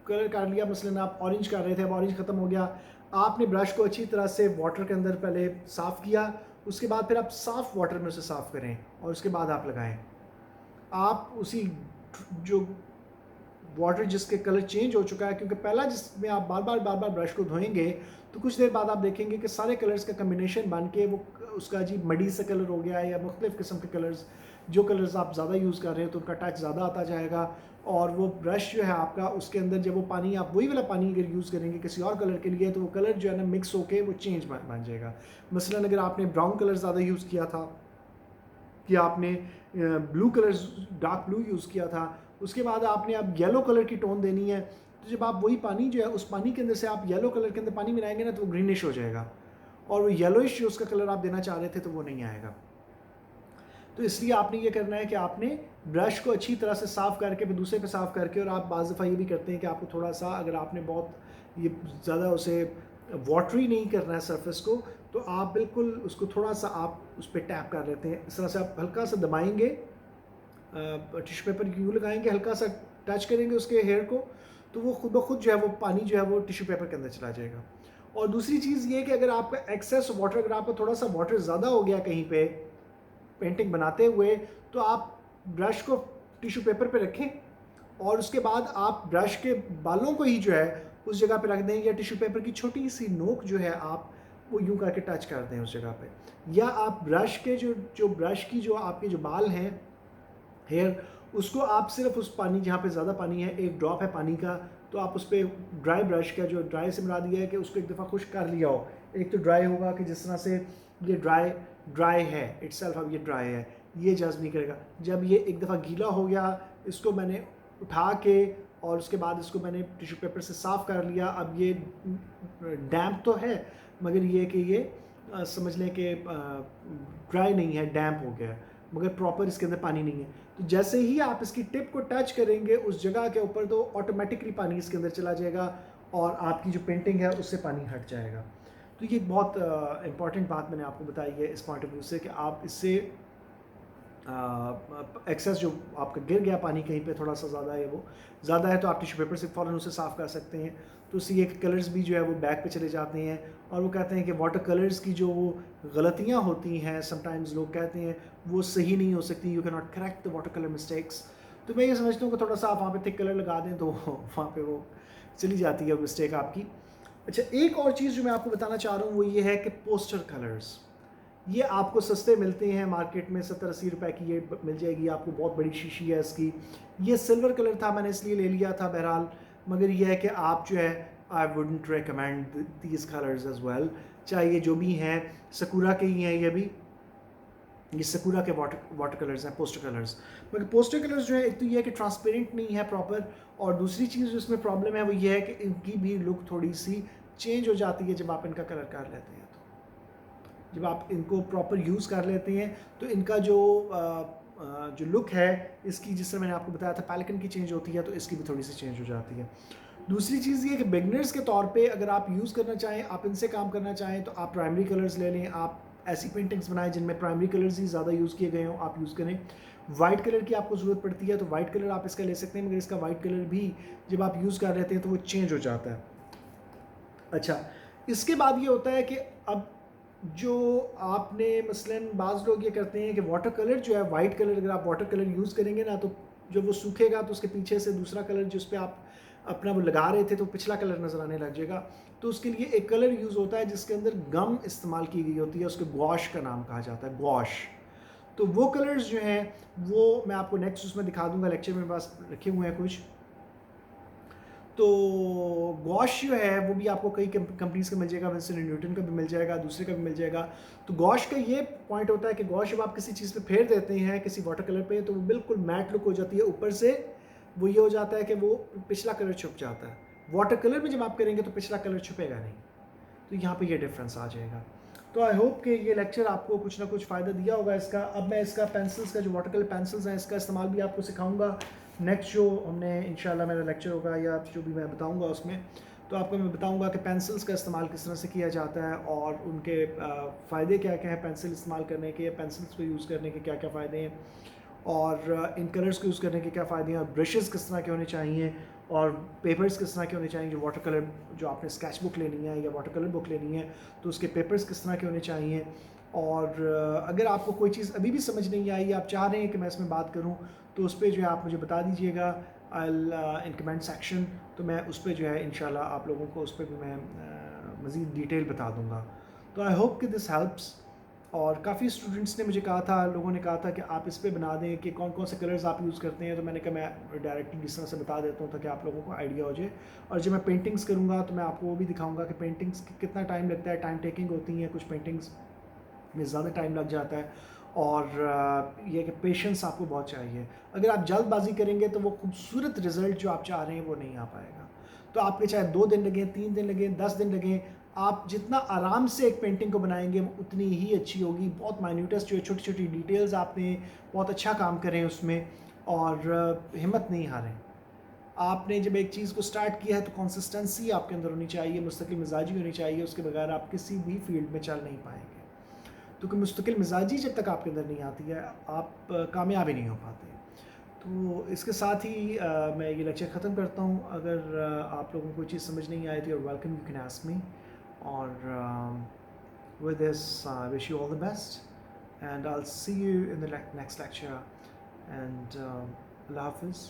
कलर कर लिया, मसलन आप ऑरेंज कर रहे थे, अब ऑरेंज ख़त्म हो गया, आपने ब्रश को अच्छी तरह से वाटर के अंदर पहले साफ़ किया, उसके बाद फिर आप साफ़ वाटर में उसे साफ़ करें और उसके बाद आप लगाएं। आप उसी जो वाटर जिसके कलर चेंज हो चुका है, क्योंकि पहला जिसमें आप बार बार ब्रश को धोएंगे, तो कुछ देर बाद आप देखेंगे कि सारे कलर्स का कम्बिनेशन बन के वो उसका अजीब मडी सा कलर हो गया है, या मुख्तलिफ़ किस्म के कलर्स, जो कलर्स आप ज़्यादा यूज़ कर रहे हैं तो उनका टच ज़्यादा आता जाएगा, और वो ब्रश जो है आपका, उसके अंदर जब वो पानी, आप वही वाला पानी अगर यूज़ करेंगे किसी और कलर के लिए, तो वो कलर जो है ना मिक्स होके वो चेंज बन जाएगा। मसलन अगर आपने ब्राउन कलर ज़्यादा यूज़ किया था, कि आपने blue colour, dark blue use किया था, उसके बाद आपने अब येलो कलर की टोन देनी है, तो जब आप वही पानी जो है, उस पानी के अंदर से आप येलो कलर के अंदर पानी मिलाएंगे ना, तो वो ग्रीनिश हो जाएगा, और वो येलोइश जो उसका कलर आप देना चाह रहे थे तो वो नहीं आएगा। तो इसलिए आपने ये करना है कि आपने ब्रश को अच्छी तरह से साफ़ करके फिर दूसरे पे साफ़ करके, और आप बाज़ दफ़ा ये भी करते हैं कि आपको थोड़ा सा, अगर आपने बहुत ये ज़्यादा उसे वाटरी नहीं करना है सरफेस को, तो आप बिल्कुल उसको थोड़ा सा आप उस पर टैप कर लेते हैं, इस तरह से आप हल्का सा दबाएंगे, टिश्यू पेपर क्यों लगाएंगे, हल्का सा टच करेंगे उसके हेयर को, तो वो खुद ब खुद जो है वो पानी जो है वो टिश्यू पेपर के अंदर चला जाएगा। और दूसरी चीज़ ये कि अगर आपका एक्सेस वाटर, अगर आपका थोड़ा सा वाटर ज़्यादा हो गया कहीं पे पेंटिंग बनाते हुए, तो आप ब्रश को टिश्यू पेपर पे रखें, और उसके बाद आप ब्रश के बालों को ही जो है उस जगह पे रख दें, या टिश्यू पेपर की छोटी सी नोक जो है आप वो यूं करके टच कर दें उस जगह पे, या आप ब्रश के जो ब्रश की जो आपके जो बाल हैं, हेयर, उसको आप सिर्फ उस पानी, जहाँ पे ज़्यादा पानी है, एक ड्रॉप है पानी का, तो आप उस पर ड्राई ब्रश का, जो ड्राई से मिला दिया है कि उसको एक दफ़ा खुश्क कर लिया हो। एक तो ड्राई होगा कि जिस तरह से ये ड्राई है इटसेल्फ, अब ये ड्राई है, ये जज़्ब नहीं करेगा। जब ये एक दफ़ा गीला हो गया, इसको मैंने उठा के और उसके बाद इसको मैंने टिश्यू पेपर से साफ़ कर लिया, अब ये डैम्प तो है, मगर ये कि ये समझ लें कि ड्राई नहीं है, डैम्प हो गया है, मगर प्रॉपर इसके अंदर पानी नहीं है। तो जैसे ही आप इसकी टिप को टच करेंगे उस जगह के ऊपर, तो ऑटोमेटिकली पानी इसके अंदर चला जाएगा और आपकी जो पेंटिंग है उससे पानी हट जाएगा। तो ये बहुत इंपॉर्टेंट बात मैंने आपको बताई है इस पॉइंट ऑफ व्यू से, कि आप इससे एक्सेस जो आपका गिर गया पानी कहीं पे थोड़ा सा ज़्यादा है, वो ज़्यादा है, तो आप टिश्यू पेपर से फ़ौरन उसे साफ़ कर सकते हैं, तो उससे ये कलर्स भी जो है वो बैक पे चले जाते हैं। और वो कहते हैं कि वाटर कलर्स की जो वो गलतियाँ होती हैं, समटाइम्स लोग कहते हैं वो सही नहीं हो सकती, you can not correct the water colour mistakes. तो मैं ये समझता हूँ कि थोड़ा सा आप वहाँ पे थिक कलर लगा दें तो वहाँ पे वो चली जाती है मिस्टेक आपकी। अच्छा, एक और चीज़ जो मैं आपको बताना चाह रहा हूँ वो ये है कि पोस्टर कलर्स, ये आपको सस्ते मिलते हैं मार्केट में, 70-80 रुपए की ये मिल जाएगी आपको, बहुत बड़ी शीशी है इसकी। ये सिल्वर कलर था, मैंने इसलिए ले लिया था बहरहाल, मगर ये है कि आप जो है, I wouldn't recommend these colours as well, चाहे ये जो भी हैं, सकूरा के ही हैं ये सकूरा के वाटर कलर्स हैं, पोस्टर कलर्स। मगर पोस्टर कलर्स जो है, एक तो ये है कि ट्रांसपेरेंट नहीं है प्रॉपर, और दूसरी चीज़ जो इसमें प्रॉब्लम है वो ये है कि इनकी भी लुक थोड़ी सी चेंज हो जाती है जब आप इनका कलर कर लेते हैं। जब आप इनको प्रॉपर यूज़ कर लेते हैं तो इनका जो लुक है इसकी, जिस तरह मैंने आपको बताया था पैलिकन की चेंज होती है, तो इसकी भी थोड़ी सी चेंज हो जाती है। दूसरी चीज़ ये कि बिगनर्स के तौर पे अगर आप यूज़ करना चाहें, आप इनसे काम करना चाहें, तो आप प्राइमरी कलर्स ले लें, आप ऐसी पेंटिंग्स बनाएं जिनमें प्राइमरी कलर्स ही ज़्यादा यूज़ किए गए हों, आप यूज़ करें। वाइट कलर की आपको ज़रूरत पड़ती है तो वाइट कलर आप इसका ले सकते हैं, मगर इसका वाइट कलर भी जब आप यूज़ कर लेते हैं तो वो चेंज हो जाता है। अच्छा, इसके बाद ये होता है कि अब जो आपने मसलन बाज़ लोग ये करते हैं कि वाटर कलर जो है, वाइट कलर अगर आप वाटर कलर यूज़ करेंगे ना, तो जब वो सूखेगा तो उसके पीछे से दूसरा कलर जिस पे आप अपना वो लगा रहे थे तो पिछला कलर नज़र आने लग जाएगा। तो उसके लिए एक कलर यूज़ होता है जिसके अंदर गम इस्तेमाल की गई होती है, उसको गॉश का नाम कहा जाता है, गॉश। तो वो कलर्स जो हैं वो मैं आपको नेक्स्ट उसमें दिखा दूंगा, लेक्चर में पास रखे हुए हैं कुछ। तो गॉश जो है वो भी आपको कई कंपनीज़ का मिल जाएगा, विंस्टन एंड न्यूटन का भी मिल जाएगा, दूसरे का भी मिल जाएगा। तो गॉश का ये पॉइंट होता है कि गॉश जब आप किसी चीज़ पे फेर देते हैं, किसी वाटर कलर पे, तो वो बिल्कुल मैट लुक हो जाती है, ऊपर से वो ये हो जाता है कि वो पिछला कलर छुप जाता है। वाटर कलर में जब आप करेंगे तो पिछला कलर छुपेगा नहीं। तो यहाँ पे ये डिफरेंस आ जाएगा। तो आई होप कि ये लेक्चर आपको कुछ ना कुछ फ़ायदा दिया होगा इसका। अब मैं इसका पेंसिल्स का जो वाटर कलर पेंसिल्स हैं इसका इस्तेमाल भी आपको सिखाऊंगा। नेक्स्ट जो हमने इंशाल्लाह मेरा लेक्चर होगा या जो भी मैं बताऊंगा उसमें, तो आपको मैं बताऊंगा कि पेंसिल्स का इस्तेमाल किस तरह से किया जाता है और उनके फ़ायदे क्या क्या हैं, पेंसिल इस्तेमाल करने के, पेंसिल्स को यूज़ करने के क्या क्या फ़ायदे हैं, और इन कलर्स को यूज़ करने के क्या फ़ायदे हैं, और ब्रशेस किस तरह के होने चाहिए, और पेपर्स किस तरह के होने चाहिए। जो वाटर कलर, जो आपने स्केच बुक लेनी है या वाटर कलर बुक लेनी है तो उसके पेपर्स किस तरह के होने चाहिए। और अगर आपको कोई चीज़ अभी भी समझ नहीं आई, आप चाह रहे हैं कि मैं इसमें बात करूं, तो उस पर जो है आप मुझे बता दीजिएगा इन कमेंट सेक्शन, तो मैं उस पर जो है इंशाल्लाह आप लोगों को उस पर भी मैं मज़ीद डिटेल बता दूँगा। तो आई होप कि दिस हेल्प्स। और काफ़ी स्टूडेंट्स ने मुझे कहा था, लोगों ने कहा था कि आप इस पे बना दें कि कौन कौन से कलर्स आप यूज़ करते हैं, तो मैंने कहा मैं डायरेक्टली इस तरह से बता देता हूँ ताकि आप लोगों को आइडिया हो जाए। और जब मैं पेंटिंग्स करूँगा तो मैं आपको वो भी दिखाऊँगा कि पेंटिंग्स कितना टाइम लगता है, टाइम टेकिंग होती हैं कुछ पेंटिंग्स में, ज़्यादा टाइम लग जाता है। और ये कि पेशेंस आपको बहुत चाहिए। अगर आप जल्दबाजी करेंगे तो वो खूबसूरत रिज़ल्ट जो आप चाह रहे हैं वो नहीं आ पाएगा। तो आपके चाहे 2 दिन लगें, 3 दिन लगें, 10 दिन लगें, आप जितना आराम से एक पेंटिंग को बनाएंगे वो उतनी ही अच्छी होगी। बहुत माइन्यूटेस्ट जो है, छोटी छोटी डिटेल्स आपने बहुत अच्छा काम करें उसमें, और हिम्मत नहीं हारें। आपने जब एक चीज़ को स्टार्ट किया है तो कंसिस्टेंसी आपके अंदर होनी चाहिए, मुस्तकिल मिजाजी होनी चाहिए, उसके बगैर आप किसी भी फील्ड में चल नहीं पाएंगे। क्योंकि मुस्तकिल मिजाजी जब तक आपके अंदर नहीं आती है, आप कामयाब ही नहीं हो पाते। तो इसके साथ ही मैं ये लेक्चर ख़त्म करता हूँ। अगर आप लोगों को कोई चीज़ समझ नहीं आई तो you're welcome, you can ask me. और with this I wish you all the best and I'll see you in the next lecture, and Allah Hafiz.